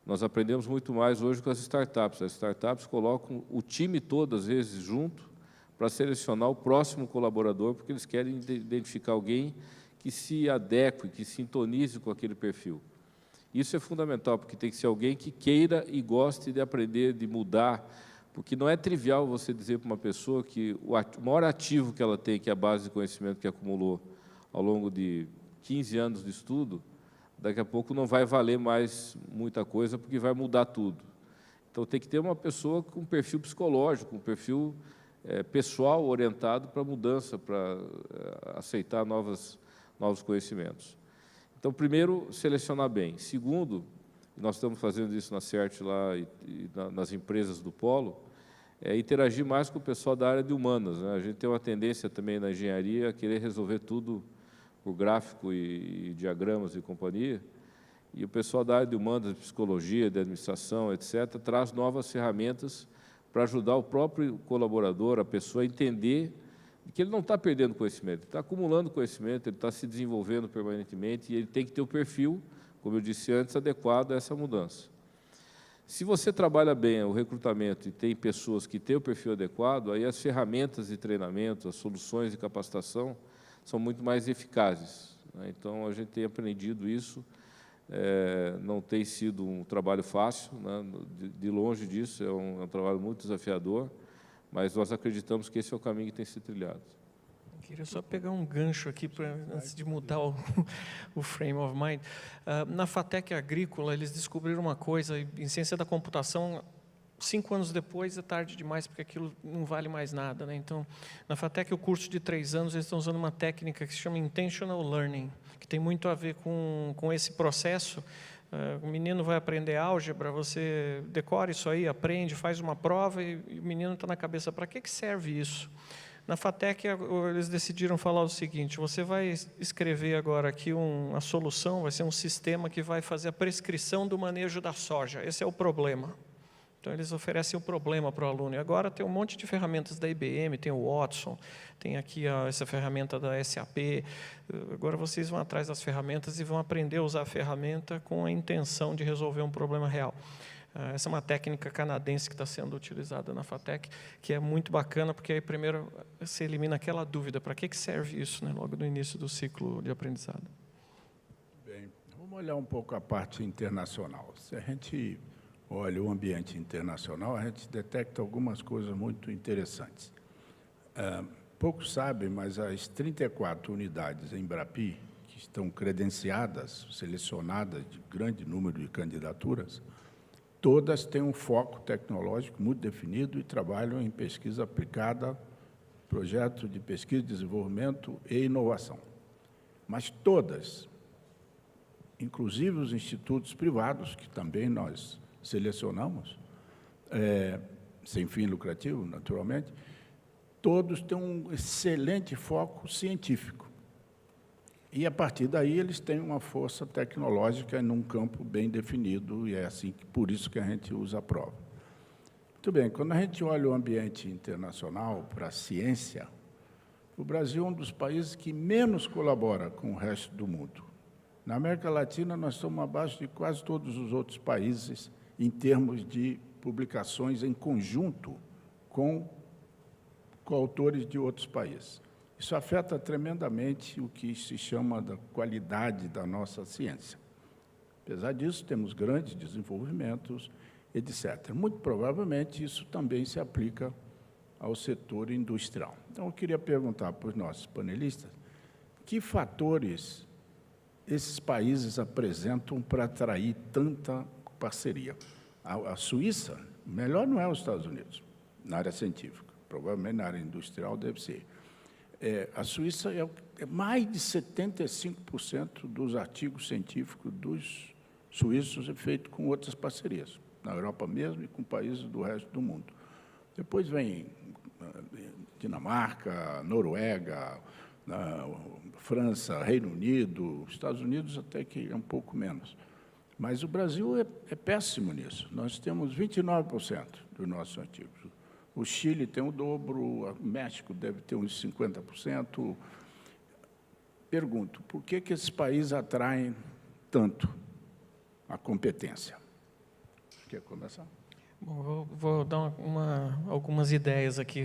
S6: Nós aprendemos muito mais hoje com as startups. As startups colocam o time todo, às vezes, junto, para selecionar o próximo colaborador, porque eles querem identificar alguém que se adeque, que sintonize com aquele perfil. Isso é fundamental, porque tem que ser alguém que queira e goste de aprender, de mudar, porque não é trivial você dizer para uma pessoa que o maior ativo que ela tem, que é a base de conhecimento que acumulou ao longo de 15 anos de estudo, daqui a pouco não vai valer mais muita coisa, porque vai mudar tudo. Então, tem que ter uma pessoa com perfil psicológico, um perfil pessoal orientado para a mudança, para aceitar novos conhecimentos. Então, primeiro, selecionar bem. Segundo, nós estamos fazendo isso na CERT lá e nas empresas do Polo, interagir mais com o pessoal da área de humanas, né? A gente tem uma tendência também na engenharia a querer resolver tudo por gráfico e diagramas e companhia, e o pessoal da área de humanas, de psicologia, de administração, etc., traz novas ferramentas para ajudar o próprio colaborador, a pessoa, a entender que ele não está perdendo conhecimento, ele está acumulando conhecimento, ele está se desenvolvendo permanentemente e ele tem que ter o perfil, como eu disse antes, adequado a essa mudança. Se você trabalha bem o recrutamento e tem pessoas que têm o perfil adequado, aí as ferramentas de treinamento, as soluções de capacitação são muito mais eficazes, né? Então, a gente tem aprendido isso, não tem sido um trabalho fácil, né? De longe disso, é um trabalho muito desafiador, mas nós acreditamos que esse é o caminho que tem sido trilhado.
S3: Eu queria só pegar um gancho aqui, antes de mudar o frame of mind. Na FATEC Agrícola, eles descobriram uma coisa, em ciência da computação, 5 anos depois é tarde demais, porque aquilo não vale mais nada, né? Então, na FATEC, o curso de 3 anos, eles estão usando uma técnica que se chama Intentional Learning, que tem muito a ver com esse processo. O menino vai aprender álgebra, você decora isso aí, aprende, faz uma prova e o menino está na cabeça, para que serve isso? Na FATEC, eles decidiram falar o seguinte, você vai escrever agora aqui a solução, vai ser um sistema que vai fazer a prescrição do manejo da soja, esse é o problema. Então, eles oferecem o problema para o aluno. E agora tem um monte de ferramentas da IBM, tem o Watson, tem aqui essa ferramenta da SAP. Agora vocês vão atrás das ferramentas e vão aprender a usar a ferramenta com a intenção de resolver um problema real. Essa é uma técnica canadense que está sendo utilizada na FATEC, que é muito bacana, porque aí primeiro você elimina aquela dúvida, para que serve isso, né, logo no início do ciclo de aprendizado.
S2: Bem, vamos olhar um pouco a parte internacional. Se a gente olha o ambiente internacional, a gente detecta algumas coisas muito interessantes. Poucos sabem, mas as 34 unidades em Embrapi, que estão credenciadas, selecionadas de grande número de candidaturas, todas têm um foco tecnológico muito definido e trabalham em pesquisa aplicada, projeto de pesquisa, desenvolvimento e inovação. Mas todas, inclusive os institutos privados, que também nós selecionamos, sem fim lucrativo, naturalmente, todos têm um excelente foco científico. E, a partir daí, eles têm uma força tecnológica num campo bem definido, e é assim, por isso que a gente usa a prova. Muito bem, quando a gente olha o ambiente internacional para a ciência, o Brasil é um dos países que menos colabora com o resto do mundo. Na América Latina, nós estamos abaixo de quase todos os outros países em termos de publicações em conjunto com coautores de outros países. Isso afeta tremendamente o que se chama da qualidade da nossa ciência. Apesar disso, temos grandes desenvolvimentos, etc. Muito provavelmente, isso também se aplica ao setor industrial. Então, eu queria perguntar para os nossos panelistas que fatores esses países apresentam para atrair tanta parceria. A Suíça, melhor não é os Estados Unidos, na área científica, provavelmente na área industrial deve ser. A Suíça é mais de 75% dos artigos científicos dos suíços é feito com outras parcerias, na Europa mesmo e com países do resto do mundo. Depois vem Dinamarca, Noruega, França, Reino Unido, Estados Unidos até que é um pouco menos. Mas o Brasil é péssimo nisso. Nós temos 29% dos nossos artigos. O Chile tem o dobro, o México deve ter uns 50%. Pergunto, por que esses países atraem tanto a competência? Quer começar?
S3: Bom, vou dar algumas ideias aqui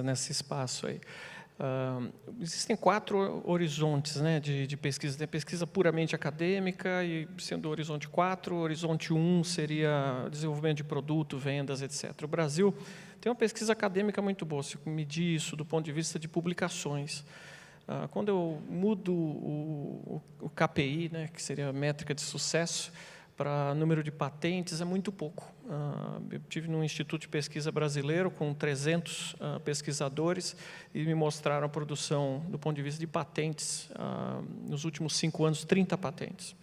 S3: nesse espaço aí. Existem 4 horizontes, né, de pesquisa. Tem a pesquisa puramente acadêmica, e sendo o horizonte 4, o horizonte 1 seria desenvolvimento de produto, vendas, etc. O Brasil tem uma pesquisa acadêmica muito boa, se medir isso do ponto de vista de publicações. Quando eu mudo o KPI, né, que seria a métrica de sucesso, para número de patentes, é muito pouco. Eu tive num instituto de pesquisa brasileiro com 300 pesquisadores e me mostraram a produção, do ponto de vista de patentes, nos últimos 5 anos, 30 patentes.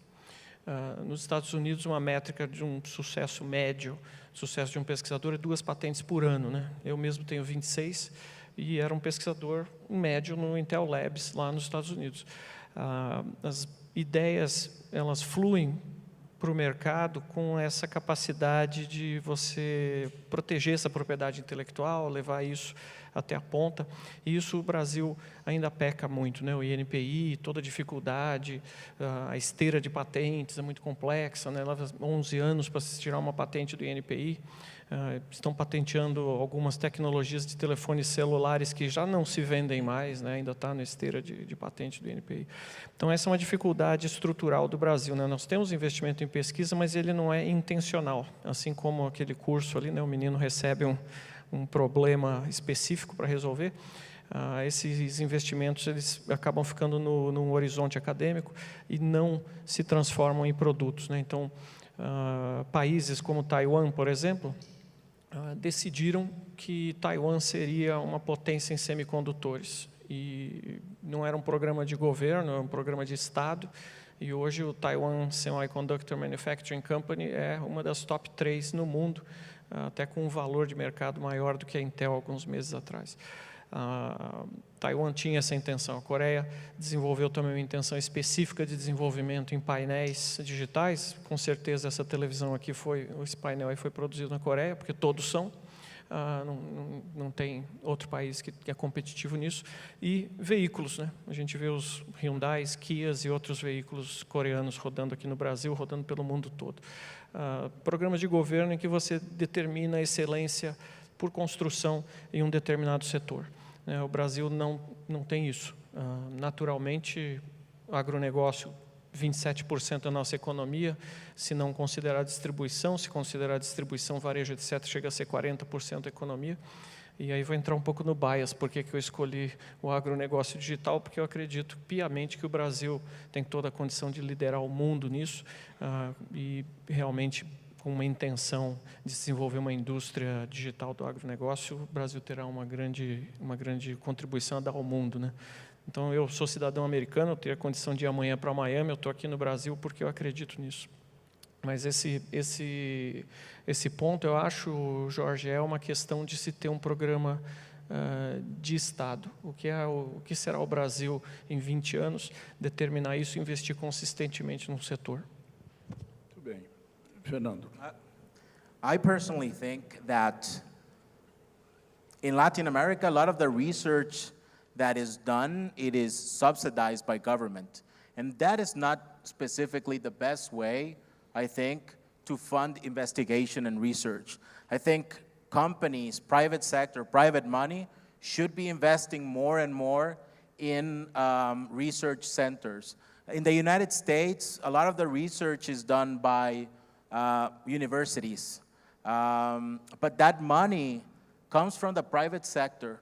S3: Nos Estados Unidos, uma métrica de um sucesso médio, sucesso de um pesquisador, é 2 patentes por ano, né? Eu mesmo tenho 26 e era um pesquisador médio no Intel Labs, lá nos Estados Unidos. As ideias, elas fluem para o mercado com essa capacidade de você proteger essa propriedade intelectual, levar isso até a ponta, e isso o Brasil ainda peca muito, né? O INPI, toda a dificuldade, a esteira de patentes é muito complexa, né? Leva 11 anos para se tirar uma patente do INPI, estão patenteando algumas tecnologias de telefones celulares que já não se vendem mais, né? Ainda está na esteira de patente do INPI. Então, essa é uma dificuldade estrutural do Brasil, né? Nós temos investimento em pesquisa, mas ele não é intencional, assim como aquele curso ali, né? O menino recebe um problema específico para resolver, esses investimentos eles acabam ficando num horizonte acadêmico e não se transformam em produtos, né? Então, países como Taiwan, por exemplo, decidiram que Taiwan seria uma potência em semicondutores. E não era um programa de governo, era um programa de Estado. E hoje o Taiwan Semiconductor Manufacturing Company é uma das top 3 no mundo, até com um valor de mercado maior do que a Intel alguns meses atrás. Taiwan tinha essa intenção. A Coreia desenvolveu também uma intenção específica de desenvolvimento em painéis digitais. Com certeza essa televisão aqui esse painel aí foi produzido na Coreia, porque todos são. não tem outro país que é competitivo nisso. E veículos, né? A gente vê os Hyundais, Kias e outros veículos coreanos rodando aqui no Brasil, rodando pelo mundo todo. Programas de governo em que você determina a excelência por construção em um determinado setor. O Brasil não tem isso. Naturalmente, o agronegócio, 27% da nossa economia, se não considerar a distribuição, se considerar a distribuição, varejo, etc., chega a ser 40% da economia. E aí vou entrar um pouco no bias, porque eu escolhi o agronegócio digital, porque eu acredito piamente que o Brasil tem toda a condição de liderar o mundo nisso, e realmente com uma intenção de desenvolver uma indústria digital do agronegócio, o Brasil terá uma grande contribuição a dar ao mundo, né? Então, eu sou cidadão americano, eu tenho a condição de ir amanhã para Miami, eu estou aqui no Brasil porque eu acredito nisso. Mas esse ponto, eu acho, Jorge, é uma questão de se ter um programa de Estado. O que será o Brasil em 20 anos, determinar isso e investir consistentemente no setor.
S2: Muito bem. Fernando.
S4: I personally think that in Latin America, a lot of the research that is done, it is subsidized by government. And that is not specifically the best way, I think, to fund investigation and research. I think companies, private sector, private money should be investing more and more in research centers. In the United States, a lot of the research is done by universities. But that money comes from the private sector.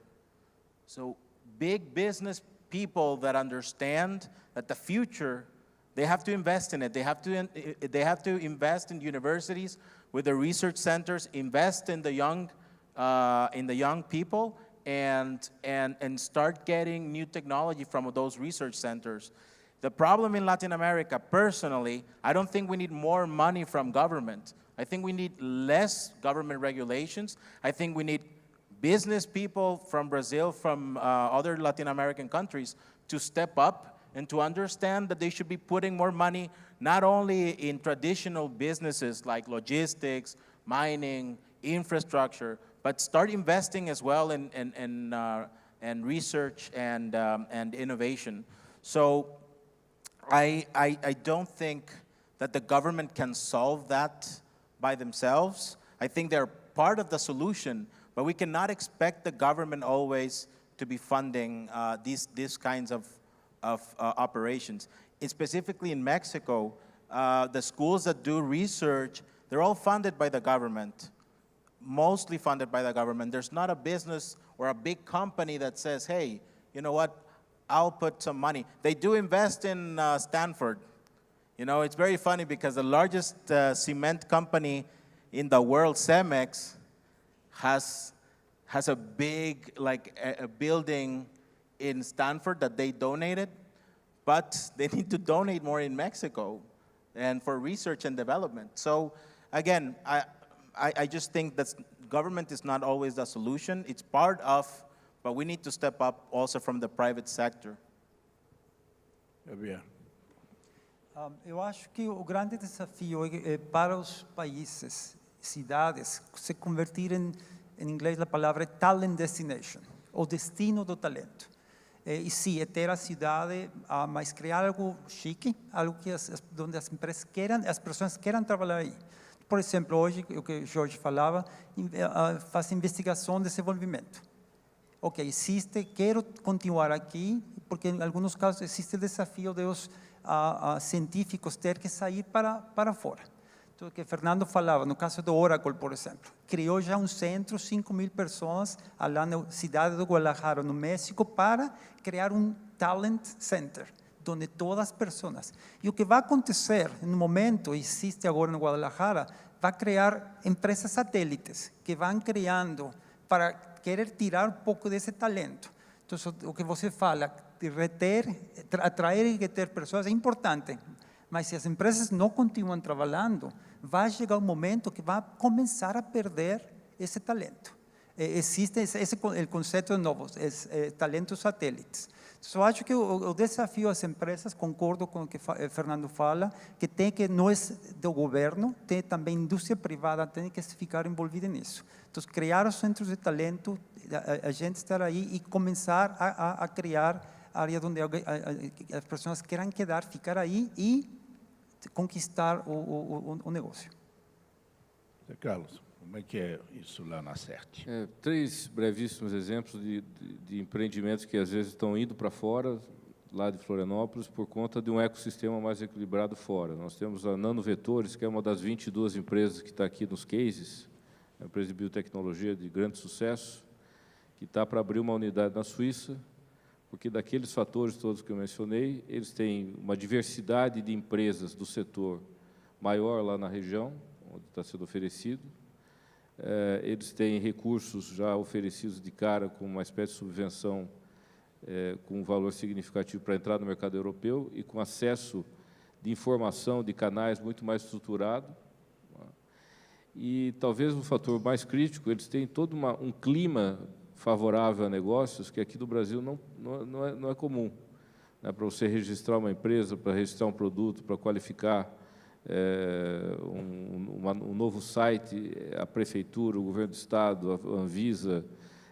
S4: So big business people that understand that the future, they have to invest in it. They have to invest in universities with the research centers, invest in the young people, and start getting new technology from those research centers. The problem in Latin America, personally, I don't think we need more money from government. I think we need less government regulations. I think we need business people from Brazil, from other Latin American countries, to step up and to understand that they should be putting more money not only in traditional businesses like logistics, mining, infrastructure, but start investing as well in research and innovation. So I don't think that the government can solve that by themselves. I think they're part of the solution, but we cannot expect the government always to be funding these kinds of operations. And specifically in Mexico, the schools that do research, they're all funded by the government, mostly funded by the government. There's not a business or a big company that says, hey, you know what, I'll put some money. They do invest in Stanford. You know, it's very funny because the largest cement company in the world, Cemex, has a big, like a building in Stanford that they donated, but they need to donate more in Mexico and for research and development. So again, I just think that government is not always the solution. It's part of, but we need to step up also from the private sector.
S2: Javier.
S5: Eu acho que o grande desafio é para os países, cidades, se convertir em inglês a palavra talent destination, o destino do talento. E sim, é ter a cidade, mas criar algo chique, algo que onde as empresas queiram, as pessoas queiram trabalhar aí. Por exemplo, hoje, o que o Jorge falava, faz investigação e desenvolvimento. Ok, existe, quero continuar aqui, porque em alguns casos existe o desafio de os científicos ter que sair para fora. Então, o que Fernando falava, no caso do Oracle, por exemplo, criou já um centro, 5.000 pessoas, lá na cidade de Guadalajara, no México, para criar um talent center, onde todas as pessoas. E o que vai acontecer, no momento, existe agora no Guadalajara, vai criar empresas satélites, que vão criando para querer tirar um pouco desse talento. Então, o que você fala, de reter, atrair e reter pessoas é importante, mas se as empresas não continuam trabalhando, vai chegar um momento que vai começar a perder esse talento. Existe o conceito novo, talentos satélites. Então, eu acho que o desafio às empresas, concordo com o que Fernando fala, que não é do governo, tem também indústria privada, tem que ficar envolvida nisso. Então, criar os centros de talento, a gente estar aí e começar a criar áreas onde as pessoas queiram ficar aí e conquistar o negócio.
S2: Zé Carlos, como é que é isso lá na CERT?
S6: 3 brevíssimos exemplos de empreendimentos que às vezes estão indo para fora, lá de Florianópolis, por conta de um ecossistema mais equilibrado fora. Nós temos a Nanovetores, que é uma das 22 empresas que está aqui nos cases, uma empresa de biotecnologia de grande sucesso, que está para abrir uma unidade na Suíça, porque daqueles fatores todos que eu mencionei, eles têm uma diversidade de empresas do setor maior lá na região, onde está sendo oferecido. Eles têm recursos já oferecidos de cara com uma espécie de subvenção com um valor significativo para entrar no mercado europeu e com acesso de informação de canais muito mais estruturado. E talvez o fator mais crítico, eles têm todo um clima favorável a negócios que aqui no Brasil não é comum. Para você registrar uma empresa, para registrar um produto, para qualificar um novo site, a prefeitura, o governo do estado, a Anvisa,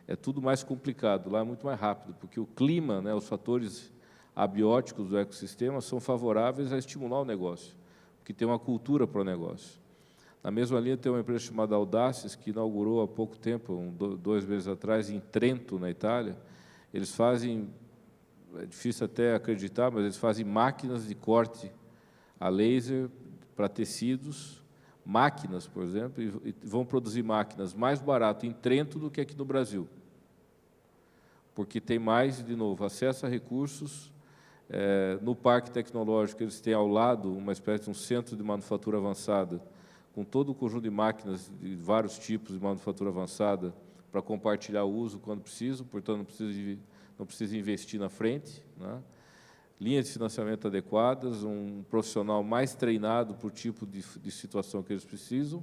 S6: é tudo mais complicado. Lá é muito mais rápido, porque o clima, os fatores abióticos do ecossistema são favoráveis a estimular o negócio, porque tem uma cultura para o negócio. Na mesma linha tem uma empresa chamada Audaces, que inaugurou há pouco tempo, 2 meses atrás, em Trento, na Itália. Eles fazem, é difícil até acreditar, mas eles fazem máquinas de corte a laser para tecidos, máquinas, por exemplo, e vão produzir máquinas mais barato em Trento do que aqui no Brasil. Porque tem mais, de novo, acesso a recursos. No parque tecnológico, eles têm ao lado uma espécie de um centro de manufatura avançada, com todo o conjunto de máquinas de vários tipos de manufatura avançada para compartilhar o uso quando preciso, portanto, não precisa investir na frente, linhas de financiamento adequadas, um profissional mais treinado por tipo de situação que eles precisam,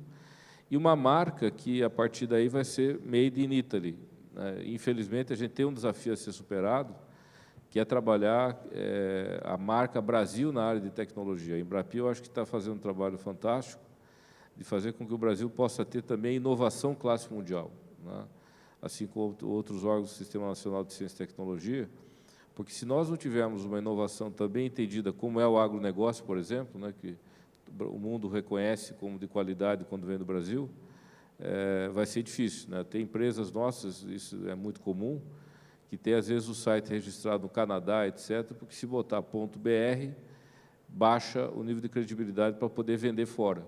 S6: e uma marca que, a partir daí, vai ser made in Italy. Infelizmente, a gente tem um desafio a ser superado, que é trabalhar a marca Brasil na área de tecnologia. A Embrapi, eu acho que está fazendo um trabalho fantástico, de fazer com que o Brasil possa ter também inovação classe mundial, assim como outros órgãos do Sistema Nacional de Ciência e Tecnologia, porque se nós não tivermos uma inovação também entendida como é o agronegócio, por exemplo, que o mundo reconhece como de qualidade quando vem do Brasil, vai ser difícil. Tem empresas nossas, isso é muito comum, que tem às vezes o site registrado no Canadá, etc., porque se botar .br, baixa o nível de credibilidade para poder vender fora.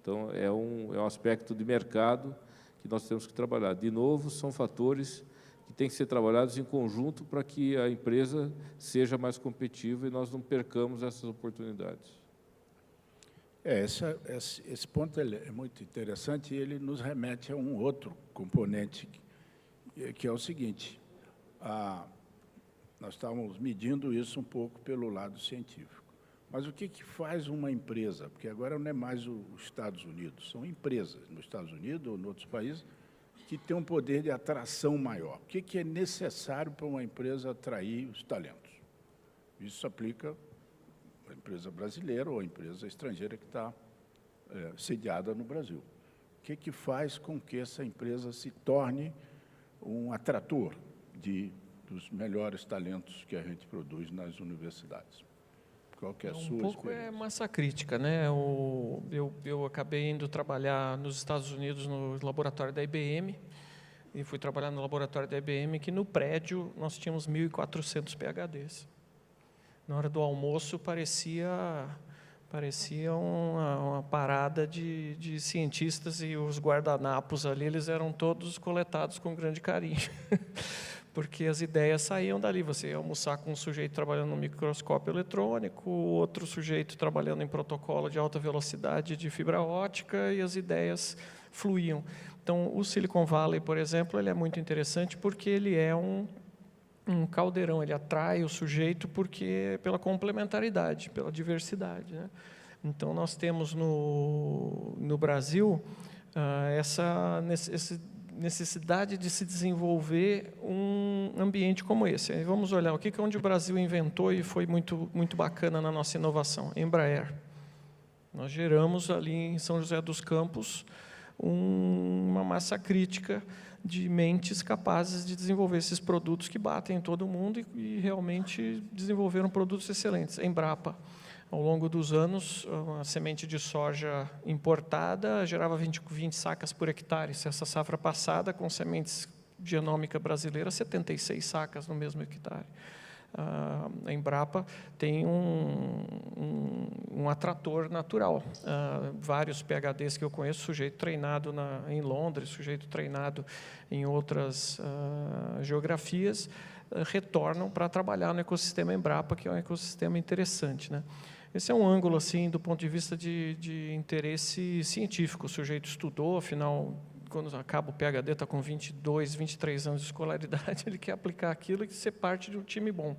S6: Então, é um aspecto de mercado que nós temos que trabalhar. De novo, são fatores que têm que ser trabalhados em conjunto para que a empresa seja mais competitiva e nós não percamos essas oportunidades.
S2: Esse ponto é muito interessante e ele nos remete a um outro componente, que é o seguinte: nós estávamos medindo isso um pouco pelo lado científico. Mas o que faz uma empresa? Porque agora não é mais os Estados Unidos, são empresas nos Estados Unidos ou em outros países que têm um poder de atração maior. O que é necessário para uma empresa atrair os talentos? Isso se aplica à empresa brasileira ou à empresa estrangeira que está sediada no Brasil. O que faz com que essa empresa se torne um atrator dos melhores talentos que a gente produz nas universidades? Qual que é a sua experiência?
S3: Um pouco é massa crítica, Eu acabei indo trabalhar nos Estados Unidos no laboratório da IBM, e fui trabalhar no laboratório da IBM, que no prédio nós tínhamos 1.400 PhDs. Na hora do almoço parecia uma parada de cientistas, e os guardanapos ali, eles eram todos coletados com grande carinho. Porque as ideias saíam dali. Você ia almoçar com um sujeito trabalhando no microscópio eletrônico, outro sujeito trabalhando em protocolo de alta velocidade de fibra ótica, e as ideias fluíam. Então, o Silicon Valley, por exemplo, ele é muito interessante porque ele é um caldeirão, ele atrai o sujeito pela complementaridade, pela diversidade. Então, nós temos no Brasil esse necessidade de se desenvolver um ambiente como esse. Aí vamos olhar o que é onde o Brasil inventou e foi muito bacana na nossa inovação. Embraer. Nós geramos ali em São José dos Campos uma massa crítica de mentes capazes de desenvolver esses produtos que batem em todo mundo e realmente desenvolveram produtos excelentes. Embrapa, ao longo dos anos, a semente de soja importada gerava 20 sacas por hectare. Essa safra passada, com sementes genômica brasileira, 76 sacas no mesmo hectare. A Embrapa tem um atrator natural. Vários PhDs que eu conheço, sujeito treinado em Londres, sujeito treinado em outras geografias, retornam para trabalhar no ecossistema Embrapa, que é um ecossistema interessante, né? Esse é um ângulo, assim, do ponto de vista de interesse científico. O sujeito estudou, afinal, quando acaba o PhD, está com 22, 23 anos de escolaridade, ele quer aplicar aquilo e ser parte de um time bom.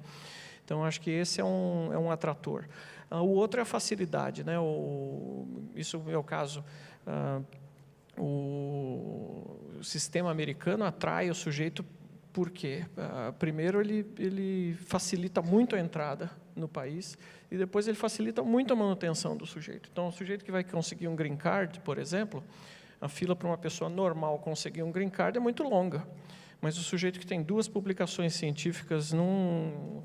S3: Então, acho que esse é um atrator. O outro é a facilidade, né? Isso é o caso. O sistema americano atrai o sujeito por quê? Primeiro, ele facilita muito a entrada no país e depois ele facilita muito a manutenção do sujeito. Então, o sujeito que vai conseguir um green card, por exemplo, a fila para uma pessoa normal conseguir um green card é muito longa, mas o sujeito que tem 2 publicações científicas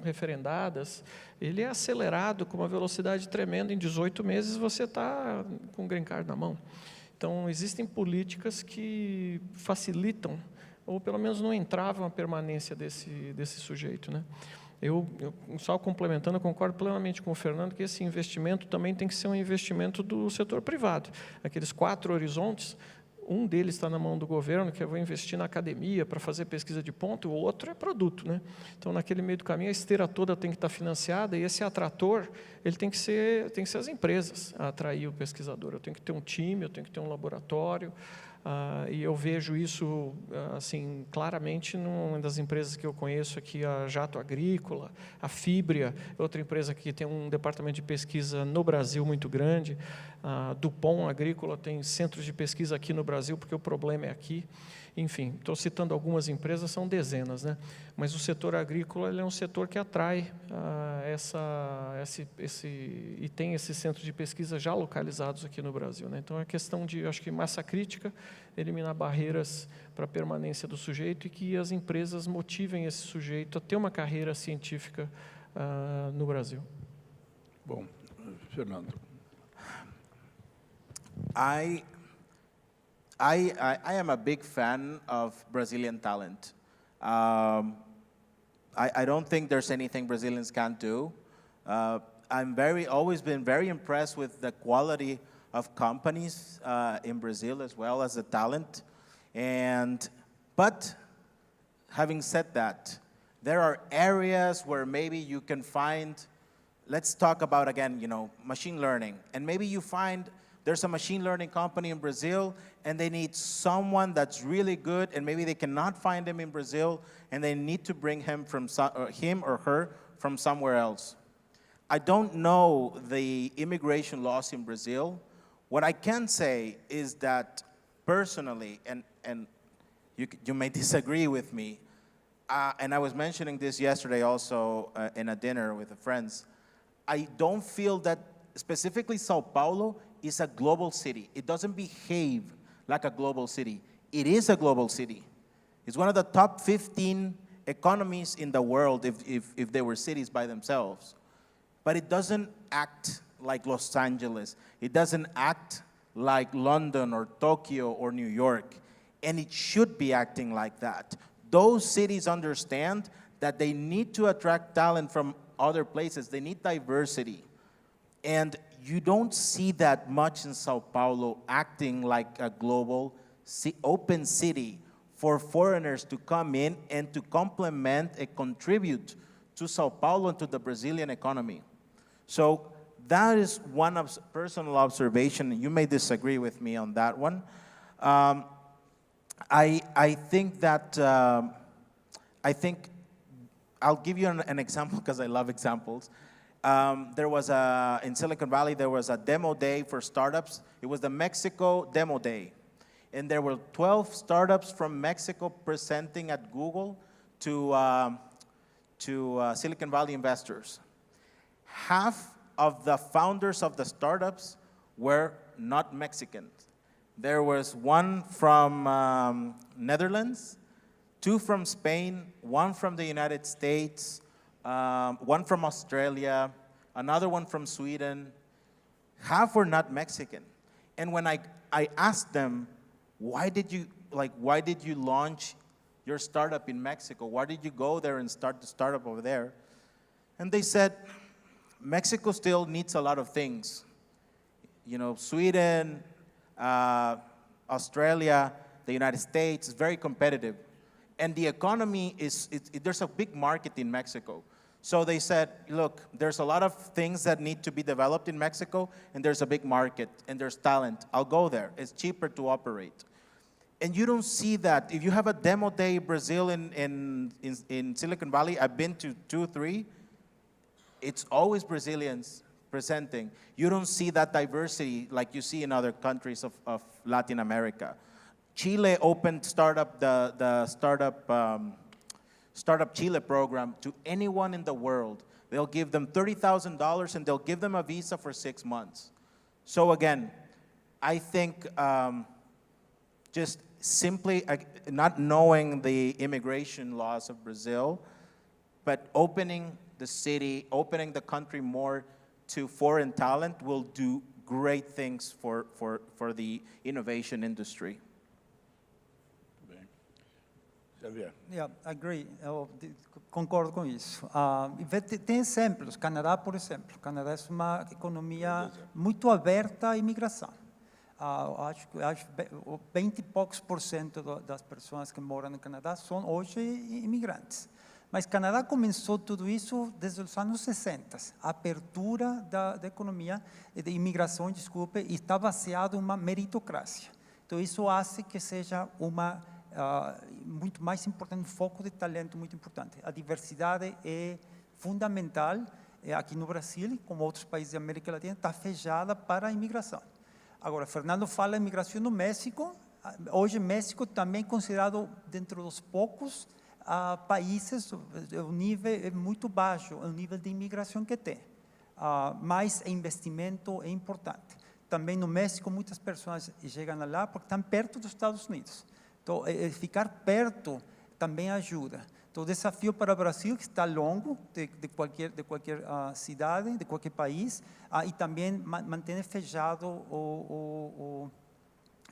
S3: referendadas, ele é acelerado com uma velocidade tremenda. Em 18 meses você está com o green card na mão. Então, existem políticas que facilitam, ou pelo menos não entravam a permanência desse sujeito, né? Eu só complementando, eu concordo plenamente com o Fernando que esse investimento também tem que ser um investimento do setor privado. Aqueles 4 horizontes, um deles está na mão do governo, que eu vou investir na academia para fazer pesquisa de ponta, o outro é produto, né? Então, naquele meio do caminho, a esteira toda tem que estar financiada e esse atrator, ele tem que ser as empresas a atrair o pesquisador. Eu tenho que ter um time, eu tenho que ter um laboratório. E eu vejo isso assim claramente numa das empresas que eu conheço aqui, a Jato Agrícola, a Fibria, outra empresa que tem um departamento de pesquisa no Brasil muito grande, a Dupont Agrícola tem centros de pesquisa aqui no Brasil, porque o problema é aqui. Enfim, estou citando algumas empresas, são dezenas, né? Mas o setor agrícola ele é um setor que atrai e tem esses centros de pesquisa já localizados aqui no Brasil, né? Então, é questão de, acho que, massa crítica, eliminar barreiras para a permanência do sujeito e que as empresas motivem esse sujeito a ter uma carreira científica no Brasil.
S2: Bom, Fernando.
S4: I am a big fan of Brazilian talent. I don't think there's anything Brazilians can't do. I'm always been very impressed with the quality of companies in Brazil as well as the talent. But having said that, there are areas where maybe you can find, let's talk about again, machine learning. And maybe you find there's a machine learning company in Brazil and they need someone that's really good and maybe they cannot find him in Brazil and they need to bring him or her from somewhere else. I don't know the immigration laws in Brazil. What I can say is that personally, and you may disagree with me, and I was mentioning this yesterday also in a dinner with the friends, I don't feel that specifically Sao Paulo is a global city. It doesn't behave like a global city. It is a global city. It's one of the top 15 economies in the world if they were cities by themselves. But it doesn't act like Los Angeles. It doesn't act like London or Tokyo or New York. And it should be acting like that. Those cities understand that they need to attract talent from other places. They need diversity. And you don't see that much in Sao Paulo acting like a global open city for foreigners to come in and to complement and contribute to Sao Paulo and to the Brazilian economy. So that is one personal observation. You may disagree with me on that one. I think that, I'll give you an example because I love examples. There was in Silicon Valley, there was a demo day for startups. It was the Mexico Demo Day. and there were 12 startups from Mexico presenting at Google to Silicon Valley investors. Half of the founders of the startups were not Mexican. There was one from Netherlands, 2 from Spain, 1 from the United States, 1 from Australia, another one from Sweden. Half were not Mexican. And when I asked them, why did you launch your startup in Mexico? Why did you go there and start the startup over there? And they said, Mexico still needs a lot of things. You know, Sweden, Australia, the United States is very competitive. And the economy there's a big market in Mexico. So they said, look, there's a lot of things that need to be developed in Mexico, and there's a big market, and there's talent. I'll go there. It's cheaper to operate. And you don't see that. If you have a demo day Brazil in Silicon Valley, I've been to 2, 3, it's always Brazilians presenting. You don't see that diversity like you see in other countries of Latin America. Chile opened the Startup Chile program to anyone in the world. They'll give them $30,000 and they'll give them a visa for 6 months. So again, I think just simply not knowing the immigration laws of Brazil, but opening the city, opening the country more to foreign talent will do great things for the innovation industry.
S2: Xavier.
S5: Yeah, agree. Eu concordo com isso. Tem exemplos. Canadá, por exemplo. Canadá é uma economia muito aberta à imigração. Acho 20 e poucos % das pessoas que moram no Canadá são hoje imigrantes. Mas Canadá começou tudo isso desde os anos 60. A abertura da economia, de imigração, desculpe, está baseado em uma meritocracia. Então, isso faz que seja uma muito mais importante, um foco de talento muito importante. A diversidade é fundamental. Aqui no Brasil, como outros países da América Latina, está fechada para a imigração. Agora, Fernando fala de imigração no México. Hoje, o México também é considerado dentro dos poucos países, o nível é muito baixo, o nível de imigração que tem. Mas o investimento é importante. Também no México, muitas pessoas chegam lá porque estão perto dos Estados Unidos. Então, ficar perto também ajuda. Então, o desafio para o Brasil, que está longo de qualquer cidade, de qualquer país, e também manter fechado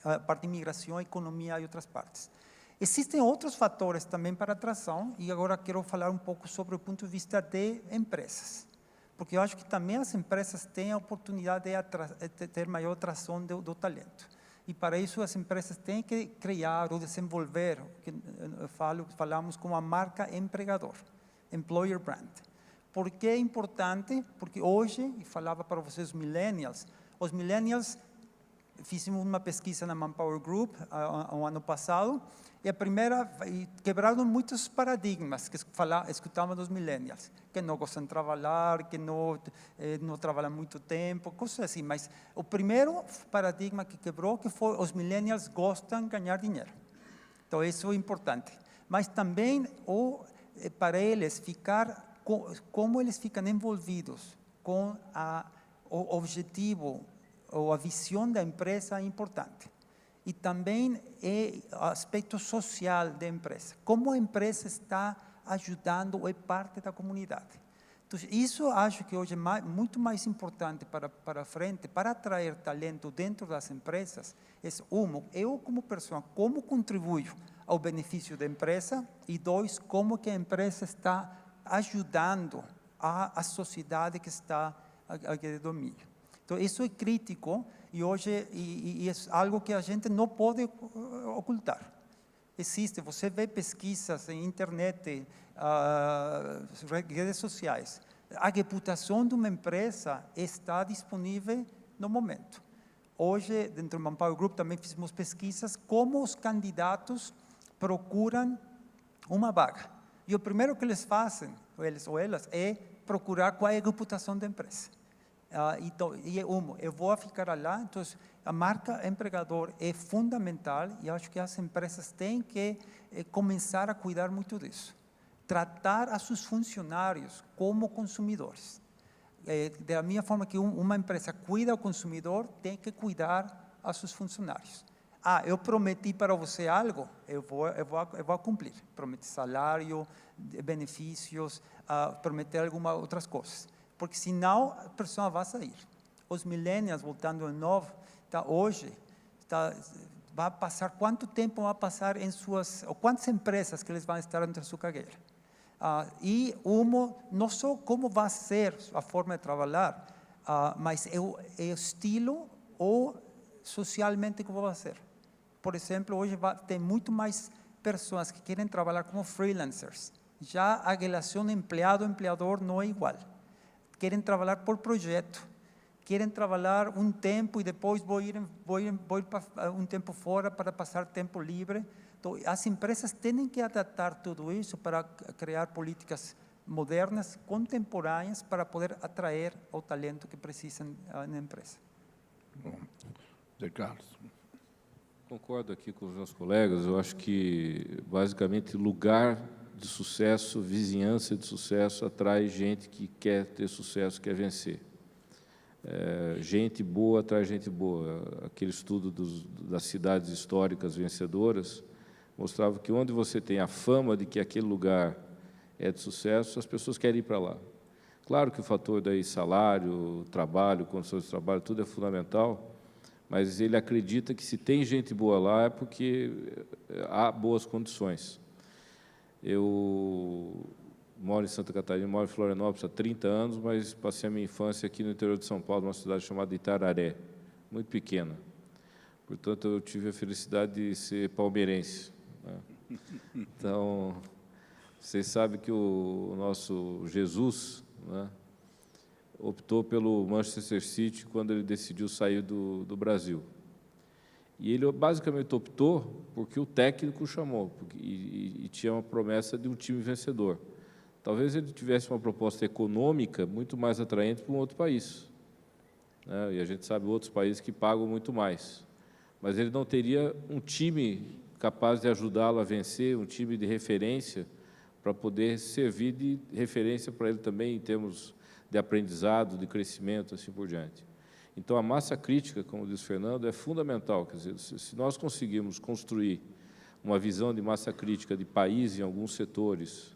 S5: a parte de imigração, economia e outras partes. Existem outros fatores também para atração, e agora quero falar um pouco sobre o ponto de vista de empresas. Porque eu acho que também as empresas têm a oportunidade de ter maior atração do talento. E para isso as empresas têm que criar ou desenvolver, que falamos como a marca empregador, employer brand. Por que é importante? Porque hoje, e falava para vocês os millennials, fizemos uma pesquisa na Manpower Group o ano passado, e quebraram muitos paradigmas que escutávamos dos millennials, que não gostam de trabalhar, que não trabalham muito tempo, coisas assim. Mas o primeiro paradigma que quebrou que foi os millennials gostam de ganhar dinheiro. Então, isso é importante. Mas também para eles como eles ficam envolvidos com o objetivo ou a visão da empresa é importante. E também o aspecto social da empresa. Como a empresa está ajudando ou é parte da comunidade. Então, isso acho que hoje é muito mais importante para frente, para atrair talento dentro das empresas. Eu como pessoa, como contribuo ao benefício da empresa, e 2, como que a empresa está ajudando a sociedade que está aqui de domínio. Então, isso é crítico e hoje é algo que a gente não pode ocultar. Existe, você vê pesquisas em internet, redes sociais. A reputação de uma empresa está disponível no momento. Hoje, dentro do Manpower Group, também fizemos pesquisas como os candidatos procuram uma vaga. E o primeiro que eles fazem, eles ou elas, é procurar qual é a reputação da empresa. Então, eu vou ficar lá, então a marca empregador é fundamental e acho que as empresas têm que começar a cuidar muito disso. Tratar a seus funcionários como consumidores. Da mesma forma que uma empresa cuida o consumidor, tem que cuidar a seus funcionários. Eu prometi para você algo, eu vou cumprir. Prometi salário, benefícios, prometer algumas outras coisas. Porque senão a pessoa vai sair. Os millennials, voltando de novo, hoje, vai passar, quanto tempo vai passar em suas, ou quantas empresas que eles vão estar entre sua carreira. E não só como vai ser a forma de trabalhar, mas é o estilo ou socialmente como vai ser. Por exemplo, hoje tem muito mais pessoas que querem trabalhar como freelancers. Já a relação empregado-empregador não é igual. Querem trabalhar por projeto, querem trabalhar um tempo e depois vou ir um tempo fora para passar tempo livre. Então, as empresas têm que adaptar tudo isso para criar políticas modernas, contemporâneas, para poder atrair o talento que precisam na empresa.
S2: Bom, Zé Carlos.
S6: Concordo aqui com os meus colegas. Eu acho que, basicamente, lugar de sucesso, vizinhança de sucesso, atrai gente que quer ter sucesso, quer vencer. Gente boa atrai gente boa. Aquele estudo das cidades históricas vencedoras mostrava que onde você tem a fama de que aquele lugar é de sucesso, as pessoas querem ir para lá. Claro que o fator daí, salário, trabalho, condições de trabalho, tudo é fundamental, mas ele acredita que se tem gente boa lá é porque há boas condições. Eu moro em Santa Catarina, moro em Florianópolis há 30 anos, mas passei a minha infância aqui no interior de São Paulo, numa cidade chamada Itararé, muito pequena. Portanto, eu tive a felicidade de ser palmeirense, né? Então, vocês sabem que o nosso Jesus, né, optou pelo Manchester City quando ele decidiu sair do Brasil. E ele basicamente optou porque o técnico chamou, e tinha uma promessa de um time vencedor. Talvez ele tivesse uma proposta econômica muito mais atraente para um outro país, né? E a gente sabe outros países que pagam muito mais. Mas ele não teria um time capaz de ajudá-lo a vencer, um time de referência, para poder servir de referência para ele também em termos de aprendizado, de crescimento, assim por diante. Então, a massa crítica, como diz o Fernando, é fundamental. Quer dizer, se nós conseguirmos construir uma visão de massa crítica de país em alguns setores,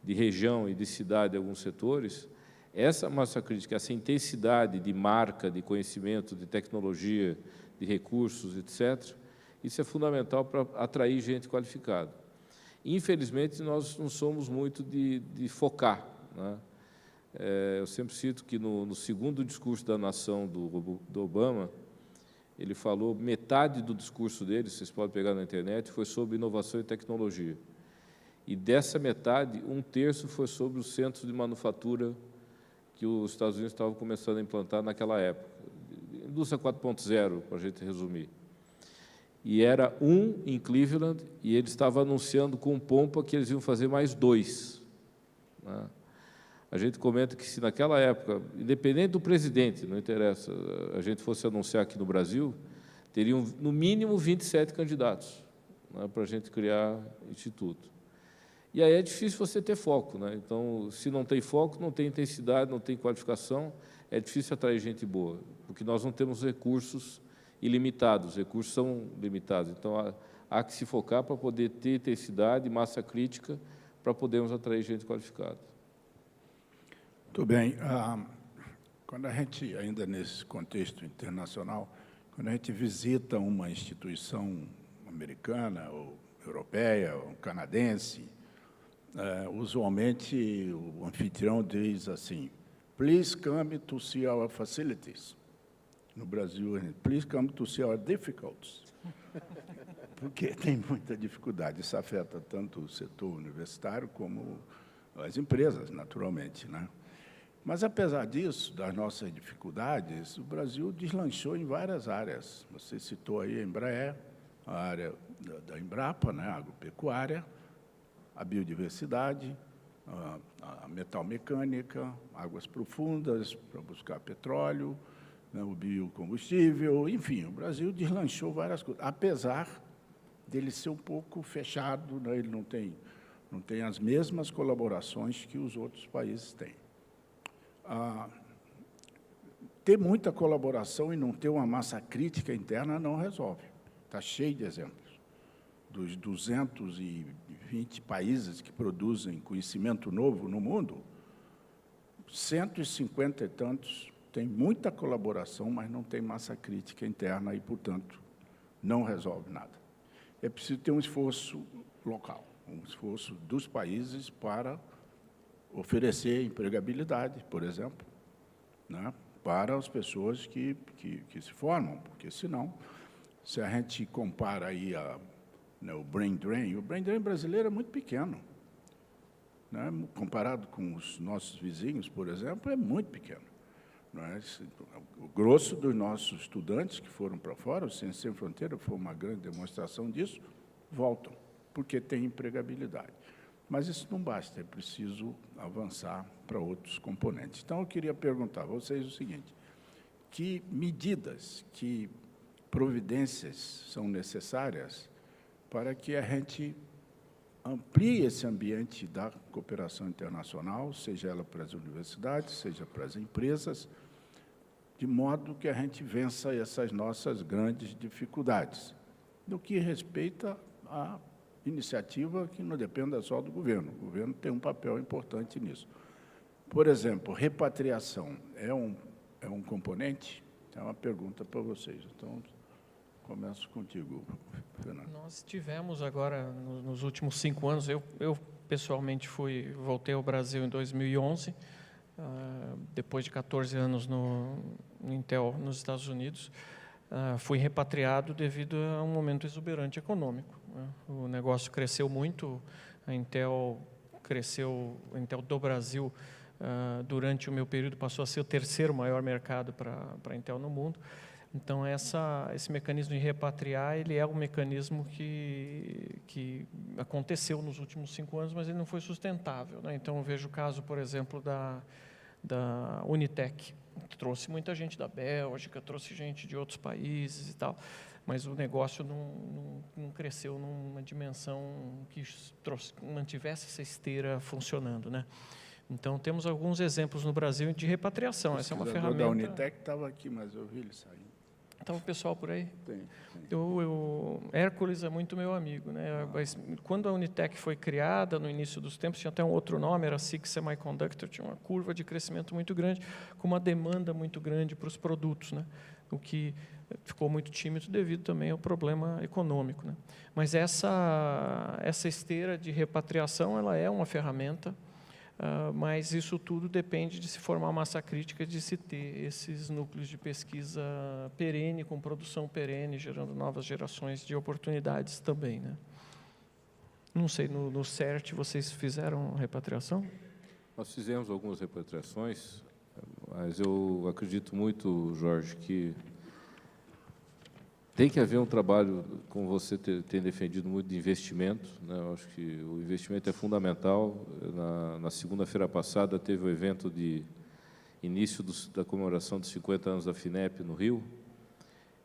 S6: de região e de cidade em alguns setores, essa massa crítica, essa intensidade de marca, de conhecimento, de tecnologia, de recursos, etc., isso é fundamental para atrair gente qualificada. Infelizmente, nós não somos muito de focar, né? Eu sempre cito que no segundo discurso da nação do Obama, ele falou, metade do discurso dele, vocês podem pegar na internet, foi sobre inovação e tecnologia. E dessa metade, 1/3 foi sobre os centros de manufatura que os Estados Unidos estavam começando a implantar naquela época. Indústria 4.0, para a gente resumir. E era em Cleveland, e ele estava anunciando com pompa que eles iam fazer mais 2, né? A gente comenta que se naquela época, independente do presidente, não interessa, a gente fosse anunciar aqui no Brasil, teriam no mínimo 27 candidatos, né, para a gente criar instituto. E aí é difícil você ter foco, né? Então, se não tem foco, não tem intensidade, não tem qualificação, é difícil atrair gente boa, porque nós não temos recursos ilimitados, os recursos são limitados. Então, há que se focar para poder ter intensidade, massa crítica, para podermos atrair gente qualificada.
S2: Muito bem. Quando a gente, ainda nesse contexto internacional, quando a gente visita uma instituição americana, ou europeia, ou canadense, usualmente o anfitrião diz assim, please come to see our facilities. No Brasil, please come to see our difficulties. Porque tem muita dificuldade. Isso afeta tanto o setor universitário como as empresas, naturalmente, né? Mas, apesar disso, das nossas dificuldades, o Brasil deslanchou em várias áreas. Você citou aí a Embraer, a área da Embrapa, né, a agropecuária, a biodiversidade, a metalmecânica, águas profundas para buscar petróleo, né, o biocombustível, enfim, o Brasil deslanchou várias coisas, apesar dele ser um pouco fechado, né, ele não tem as mesmas colaborações que os outros países têm. Ter muita colaboração e não ter uma massa crítica interna não resolve. Está cheio de exemplos. Dos 220 países que produzem conhecimento novo no mundo, 150 e tantos têm muita colaboração, mas não tem massa crítica interna e, portanto, não resolve nada. É preciso ter um esforço local, um esforço dos países para oferecer empregabilidade, por exemplo, né, para as pessoas que se formam, porque, senão, se a gente compara aí o brain drain brasileiro é muito pequeno, né, comparado com os nossos vizinhos, por exemplo, é muito pequeno. Não é? O grosso dos nossos estudantes que foram para fora, o Ciência Sem Fronteira foi uma grande demonstração disso, voltam, porque tem empregabilidade. Mas isso não basta, é preciso avançar para outros componentes. Então, eu queria perguntar a vocês o seguinte: que medidas, que providências são necessárias para que a gente amplie esse ambiente da cooperação internacional, seja ela para as universidades, seja para as empresas, de modo que a gente vença essas nossas grandes dificuldades, no que respeita à iniciativa que não dependa só do governo. O governo tem um papel importante nisso. Por exemplo, repatriação é um componente? É uma pergunta para vocês. Então, começo contigo, Fernando.
S3: Nós tivemos agora, nos últimos 5 anos, eu pessoalmente voltei ao Brasil em 2011, depois de 14 anos no Intel, nos Estados Unidos. Fui repatriado devido a um momento exuberante econômico, né? O negócio cresceu muito, a Intel do Brasil, durante o meu período, passou a ser o 3º maior mercado para a Intel no mundo. Então, esse mecanismo de repatriar, ele é um mecanismo que aconteceu nos últimos 5 anos, mas ele não foi sustentável, né? Então, eu vejo o caso, por exemplo, da Unitec, que trouxe muita gente da Bélgica, trouxe gente de outros países e tal, mas o negócio não cresceu numa dimensão que mantivesse essa esteira funcionando, né? Então, temos alguns exemplos no Brasil de repatriação. Essa é uma ferramenta.
S2: Da Unitec estava aqui, mas eu vi ele sair.
S3: Estava o pessoal por aí?
S2: Tem.
S3: Hércules é muito meu amigo, né? Mas quando a Unitec foi criada, no início dos tempos, tinha até um outro nome, era SIG Semiconductor, tinha uma curva de crescimento muito grande, com uma demanda muito grande para os produtos, né? O que ficou muito tímido devido também ao problema econômico, né? Mas essa esteira de repatriação, ela é uma ferramenta, mas isso tudo depende de se formar massa crítica, de se ter esses núcleos de pesquisa perene, com produção perene, gerando novas gerações de oportunidades também, né? Não sei, no CERT vocês fizeram repatriação?
S6: Nós fizemos algumas repatriações, mas eu acredito muito, Jorge, que tem que haver um trabalho, como você tem defendido muito, de investimento, né? Eu acho que o investimento é fundamental. Na segunda-feira passada teve o evento de início da comemoração dos 50 anos da FINEP no Rio,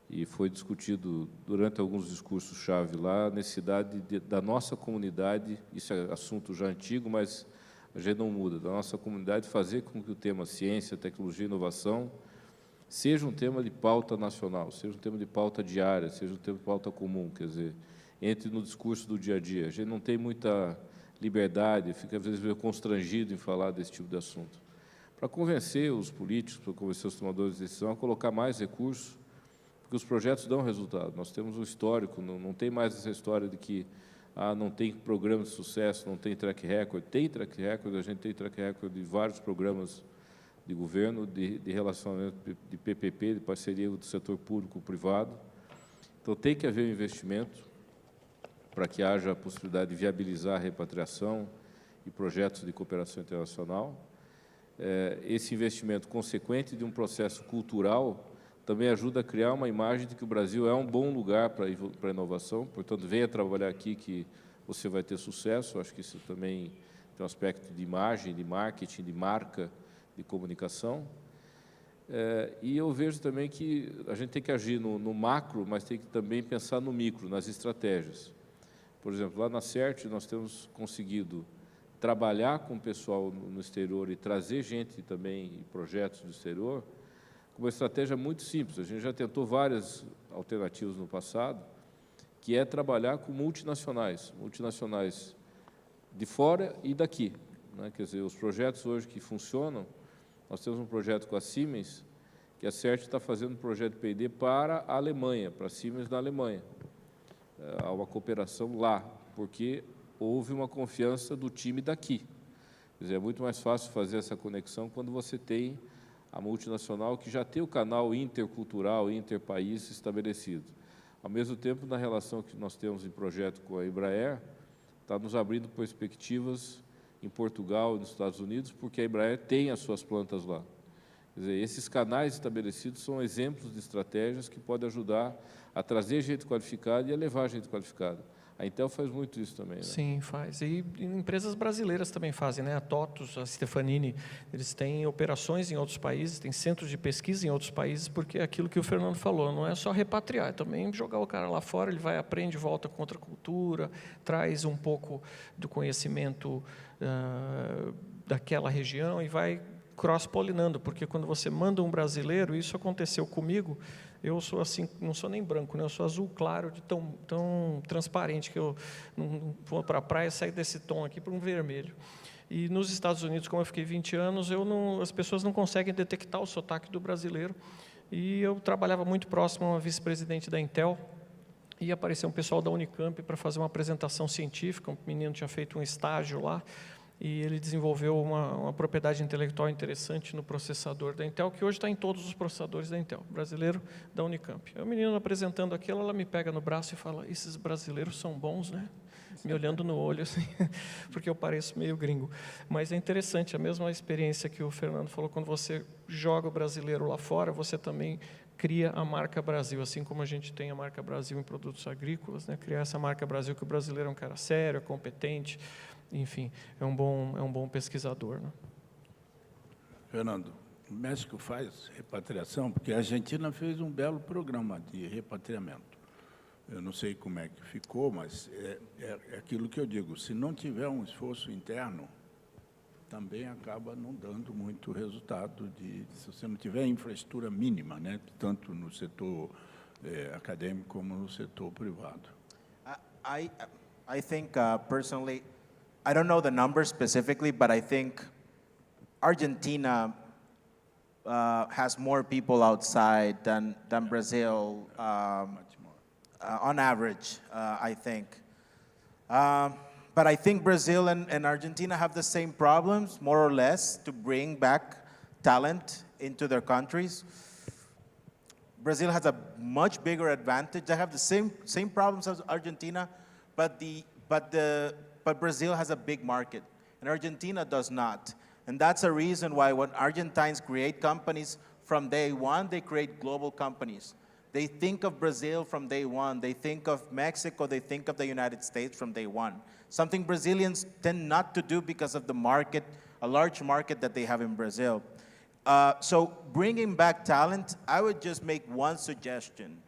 S6: e foi discutido durante alguns discursos-chave lá a necessidade da nossa comunidade, isso é assunto já antigo, mas a gente não muda, da nossa comunidade fazer com que o tema ciência, tecnologia e inovação seja um tema de pauta nacional, seja um tema de pauta diária, seja um tema de pauta comum, quer dizer, entre no discurso do dia a dia. A gente não tem muita liberdade, fica às vezes meio constrangido em falar desse tipo de assunto. Para convencer os políticos, para convencer os tomadores de decisão a colocar mais recursos, porque os projetos dão resultado. Nós temos um histórico, não tem mais essa história de que não tem programa de sucesso, não tem track record. Tem track record, a gente tem track record de vários programas de governo, de relacionamento de PPP, de parceria do setor público-privado. Então, tem que haver um investimento para que haja a possibilidade de viabilizar a repatriação e projetos de cooperação internacional. Esse investimento consequente de um processo cultural também ajuda a criar uma imagem de que o Brasil é um bom lugar para a inovação. Portanto, venha trabalhar aqui que você vai ter sucesso. Acho que isso também tem um aspecto de imagem, de marketing, de marca, de comunicação. E eu vejo também que a gente tem que agir no macro, mas tem que também pensar no micro, nas estratégias. Por exemplo, lá na CERT nós temos conseguido trabalhar com o pessoal no exterior e trazer gente também em projetos do exterior com uma estratégia muito simples. A gente já tentou várias alternativas no passado, que é trabalhar com multinacionais de fora e daqui, né? Quer dizer, os projetos hoje que funcionam, nós temos um projeto com a Siemens, que a CERT está fazendo um projeto de P&D para a Alemanha, para a Siemens na Alemanha. Há uma cooperação lá, porque houve uma confiança do time daqui. Quer dizer, é muito mais fácil fazer essa conexão quando você tem a multinacional que já tem o canal intercultural, interpaís estabelecido. Ao mesmo tempo, na relação que nós temos em projeto com a Embraer, está nos abrindo perspectivas em Portugal e nos Estados Unidos, porque a Embraer tem as suas plantas lá. Quer dizer, esses canais estabelecidos são exemplos de estratégias que podem ajudar a trazer gente qualificada e a levar gente qualificada. A Intel faz muito isso também, né?
S3: Sim, faz. E empresas brasileiras também fazem, né? A TOTUS, a Stefanini, eles têm operações em outros países, têm centros de pesquisa em outros países, porque é aquilo que o Fernando falou, não é só repatriar, é também jogar o cara lá fora, ele vai, aprende, volta com outra cultura, traz um pouco do conhecimento daquela região e vai cross-polinando, porque quando você manda um brasileiro, isso aconteceu comigo, eu sou assim, não sou nem branco, né? Eu sou azul claro, de tão transparente, que eu não vou para a praia e saio desse tom aqui para um vermelho. E nos Estados Unidos, como eu fiquei 20 anos, as pessoas não conseguem detectar o sotaque do brasileiro. E eu trabalhava muito próximo a uma vice-presidente da Intel, e apareceu um pessoal da Unicamp para fazer uma apresentação científica, um menino tinha feito um estágio lá, e ele desenvolveu uma propriedade intelectual interessante no processador da Intel, que hoje está em todos os processadores da Intel, brasileiro da Unicamp. Aí o menino apresentando aquilo, ela me pega no braço e fala, esses brasileiros são bons, né? Me olhando no olho, assim, porque eu pareço meio gringo. Mas é interessante, a mesma experiência que o Fernando falou, quando você joga o brasileiro lá fora, você também cria a marca Brasil, assim como a gente tem a marca Brasil em produtos agrícolas, né? Criar essa marca Brasil, que o brasileiro é um cara sério, é competente, enfim, é um bom pesquisador, né?
S2: Fernando, o México faz repatriação, porque a Argentina fez um belo programa de repatriamento. Eu não sei como é que ficou, mas é aquilo que eu digo, se não tiver um esforço interno, também acaba não dando muito resultado, se você não tiver infraestrutura mínima, né? Tanto no setor acadêmico como no setor privado.
S4: I think, personally, I don't know the numbers specifically, but I think Argentina has more people outside than Brazil,
S2: Much more.
S4: on average, I think. But I think Brazil and Argentina have the same problems, more or less, to bring back talent into their countries. Brazil has a much bigger advantage. They have the same problems as Argentina, but Brazil has a big market, and Argentina does not. And that's a reason why when Argentines create companies, from day one, they create global companies. They think of Brazil from day one. They think of Mexico. They think of the United States from day one. Something Brazilians tend not to do because of the market, a large market that they have in Brazil. So bringing back talent, I would just make one suggestion.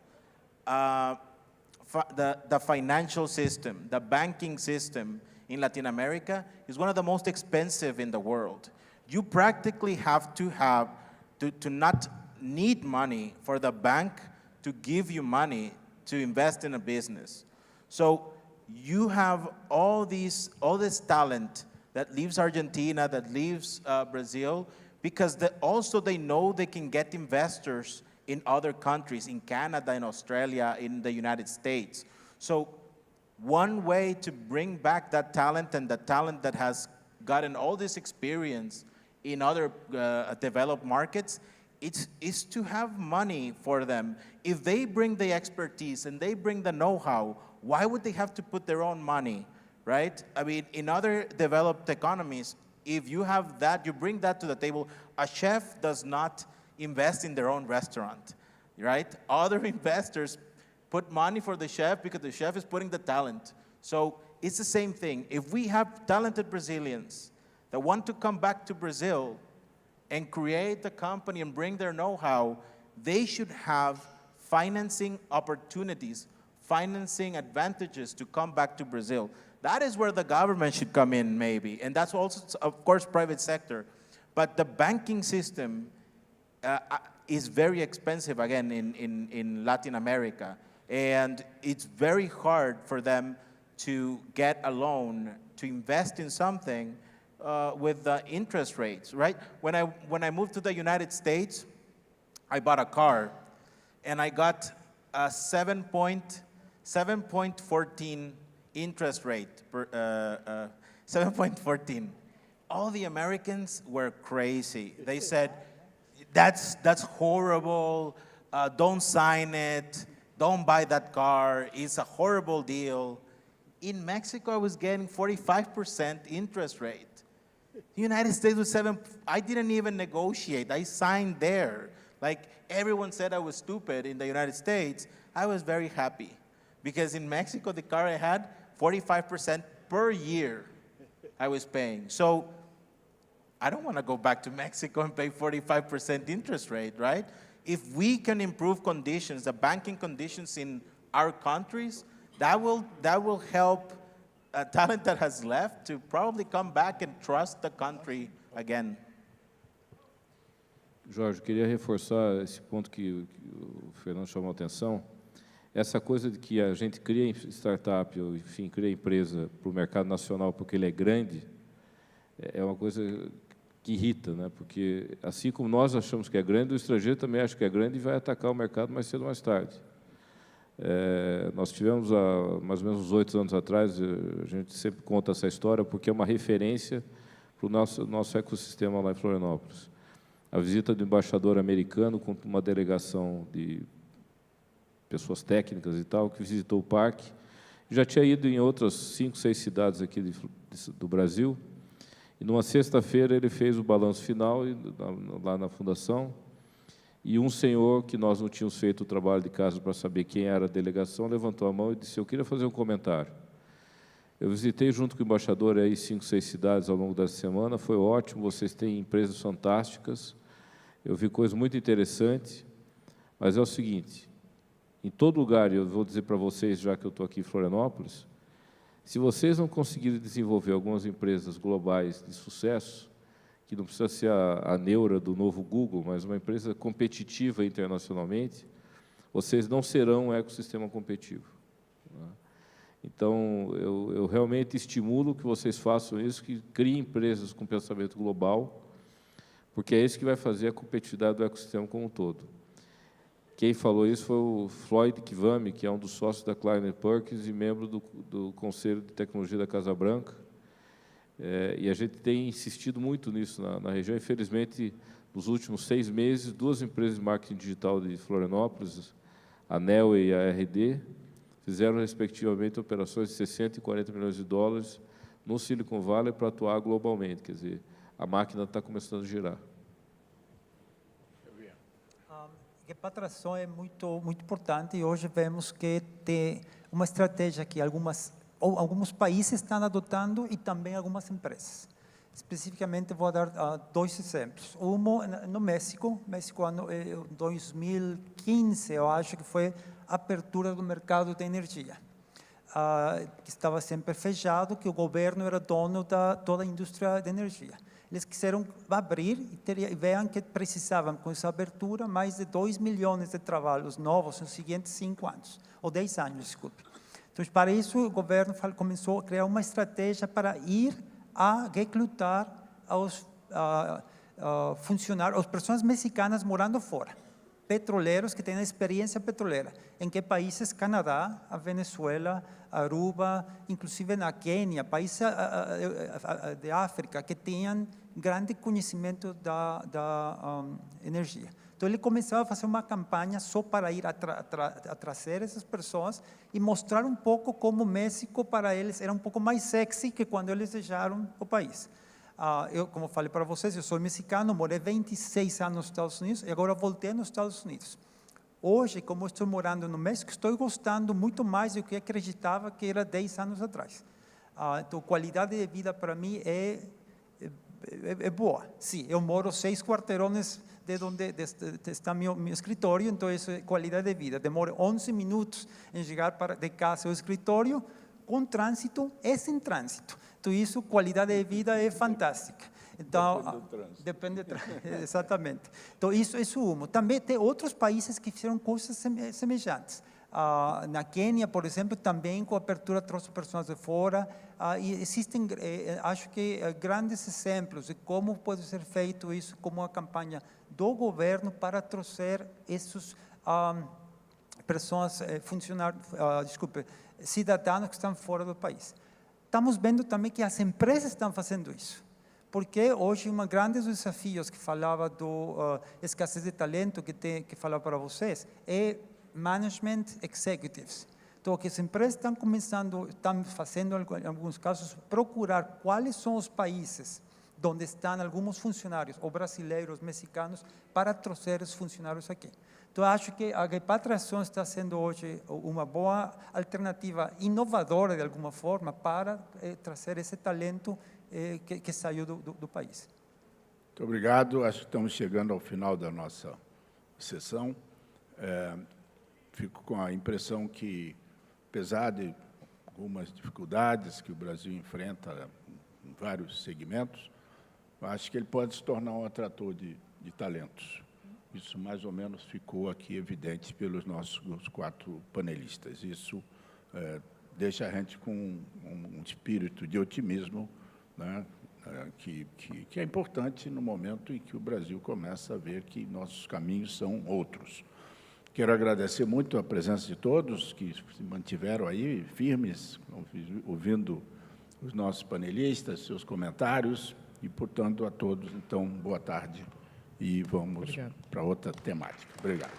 S4: The financial system, the banking system in Latin America is one of the most expensive in the world. You practically have to not need money for the bank to give you money to invest in a business. So you have all this talent that leaves Argentina, that leaves Brazil, because also they know they can get investors in other countries, in Canada, in Australia, in the United States. So one way to bring back that talent, and the talent that has gotten all this experience in other developed markets, is to have money for them. If they bring the expertise and they bring the know-how, why would they have to put their own money, right? I mean, in other developed economies, if you have that, you bring that to the table. A chef does not invest in their own restaurant, right? Other investors put money for the chef because the chef is putting the talent. So it's the same thing. If we have talented Brazilians that want to come back to Brazil, and create a company and bring their know-how, they should have financing opportunities, financing advantages to come back to Brazil. That is where the government should come in, maybe. And that's also, of course, private sector. But the banking system is very expensive, again, in Latin America. And it's very hard for them to get a loan to invest in something with the interest rates, right? When I moved to the United States, I bought a car, and I got a 7.14 interest rate, 7.14. All the Americans were crazy. They said, that's horrible, don't sign it, don't buy that car, it's a horrible deal. In Mexico, I was getting 45% interest rate. The United States was 7, I didn't even negotiate, I signed there. Like everyone said I was stupid in the United States, I was very happy. Because in Mexico, the car I had, 45% per year I was paying. So I don't want to go back to Mexico and pay 45% interest rate, right? If we can improve conditions, the banking conditions in our countries, that will help talent that has left to probably come back and trust the country again.
S6: Jorge, queria reforçar esse ponto que o Fernando chamou a atenção. Essa coisa de que a gente cria startup, ou enfim, cria empresa para o mercado nacional porque ele é grande, é uma coisa que irrita, né? Porque assim como nós achamos que é grande, o estrangeiro também acha que é grande e vai atacar o mercado mais cedo ou mais tarde. Nós tivemos, há mais ou menos uns 8 anos atrás, a gente sempre conta essa história porque é uma referência para o nosso ecossistema lá em Florianópolis. A visita do embaixador americano com uma delegação de pessoas técnicas e tal, que visitou o parque. Já tinha ido em outras 5, 6 cidades aqui do Brasil. E, numa sexta-feira, ele fez o balanço final lá na fundação. E um senhor, que nós não tínhamos feito o trabalho de casa para saber quem era a delegação, levantou a mão e disse, eu queria fazer um comentário. Eu visitei junto com o embaixador aí 5, 6 cidades ao longo dessa semana, foi ótimo, vocês têm empresas fantásticas, eu vi coisas muito interessantes, mas é o seguinte, em todo lugar, eu vou dizer para vocês, já que eu estou aqui em Florianópolis, se vocês não conseguirem desenvolver algumas empresas globais de sucesso, que não precisa ser a neura do novo Google, mas uma empresa competitiva internacionalmente, vocês não serão um ecossistema competitivo. Então, eu realmente estimulo que vocês façam isso, que criem empresas com pensamento global, porque é isso que vai fazer a competitividade do ecossistema como um todo. Quem falou isso foi o Floyd Kivami, que é um dos sócios da Kleiner Perkins e membro do Conselho de Tecnologia da Casa Branca. E a gente tem insistido muito nisso na região. Infelizmente, nos últimos 6 meses, 2 empresas de marketing digital de Florianópolis, a Nelway e a RD, fizeram, respectivamente, operações de 60 e 40 milhões de dólares no Silicon Valley para atuar globalmente. Quer dizer, a máquina está começando a girar.
S5: A atração é muito importante e hoje vemos que tem uma estratégia que alguns países estão adotando e também algumas empresas. Especificamente, vou dar 2 exemplos. Um no México, em 2015, eu acho que foi a abertura do mercado de energia, que estava sempre fechado, que o governo era dono da toda a indústria de energia. Eles quiseram abrir e veem que precisavam, com essa abertura, mais de 2 milhões de trabalhos novos nos seguintes 5 anos, ou 10 anos, desculpe. Então, para isso, o governo começou a criar uma estratégia para ir a recrutar aos funcionários, as pessoas mexicanas morando fora, petroleiros que têm experiência petroleira. Em que países? Canadá, a Venezuela, Aruba, inclusive na Quênia, países de África que tenham grande conhecimento da energia. Então, ele começou a fazer uma campanha só para ir a trazer essas pessoas e mostrar um pouco como o México, para eles, era um pouco mais sexy que quando eles deixaram o país. Eu, como falei para vocês, eu sou mexicano, morei 26 anos nos Estados Unidos e agora voltei nos Estados Unidos. Hoje, como estou morando no México, estou gostando muito mais do que acreditava que era 10 anos atrás. Então, qualidade de vida para mim é é boa. Sim, eu moro 6 quarteirões de onde está meu escritório, então isso é qualidade de vida. Demora 11 minutos em chegar de casa ao escritório, com trânsito e sem trânsito. Então isso, qualidade de vida é fantástica. Então, depende do trânsito. Exatamente. Então isso é uma. Também tem outros países que fizeram coisas semelhantes. Na Quênia, por exemplo, também com a abertura trouxe pessoas de fora, e existem, acho que, grandes exemplos de como pode ser feito isso como uma campanha do governo para trazer essas pessoas, cidadãos que estão fora do país. Estamos vendo também que as empresas estão fazendo isso, porque hoje um grande desafio que falava do escassez de talento que falava para vocês é management executives. Então, que as empresas estão fazendo, em alguns casos, procurar quais são os países onde estão alguns funcionários, ou brasileiros, mexicanos, para trazer os funcionários aqui. Então, acho que a repatriação está sendo hoje uma boa alternativa inovadora, de alguma forma, para trazer esse talento que saiu do país.
S2: Muito obrigado. Acho que estamos chegando ao final da nossa sessão. Fico com a impressão que, apesar de algumas dificuldades que o Brasil enfrenta em vários segmentos, acho que ele pode se tornar um atrator de talentos. Isso, mais ou menos, ficou aqui evidente pelos nossos 4 panelistas. Isso deixa a gente com um espírito de otimismo, né, que é importante no momento em que o Brasil começa a ver que nossos caminhos são outros. Quero agradecer muito a presença de todos que se mantiveram aí firmes, ouvindo os nossos panelistas, seus comentários, e, portanto, a todos, então, boa tarde, e vamos para outra temática. Obrigado.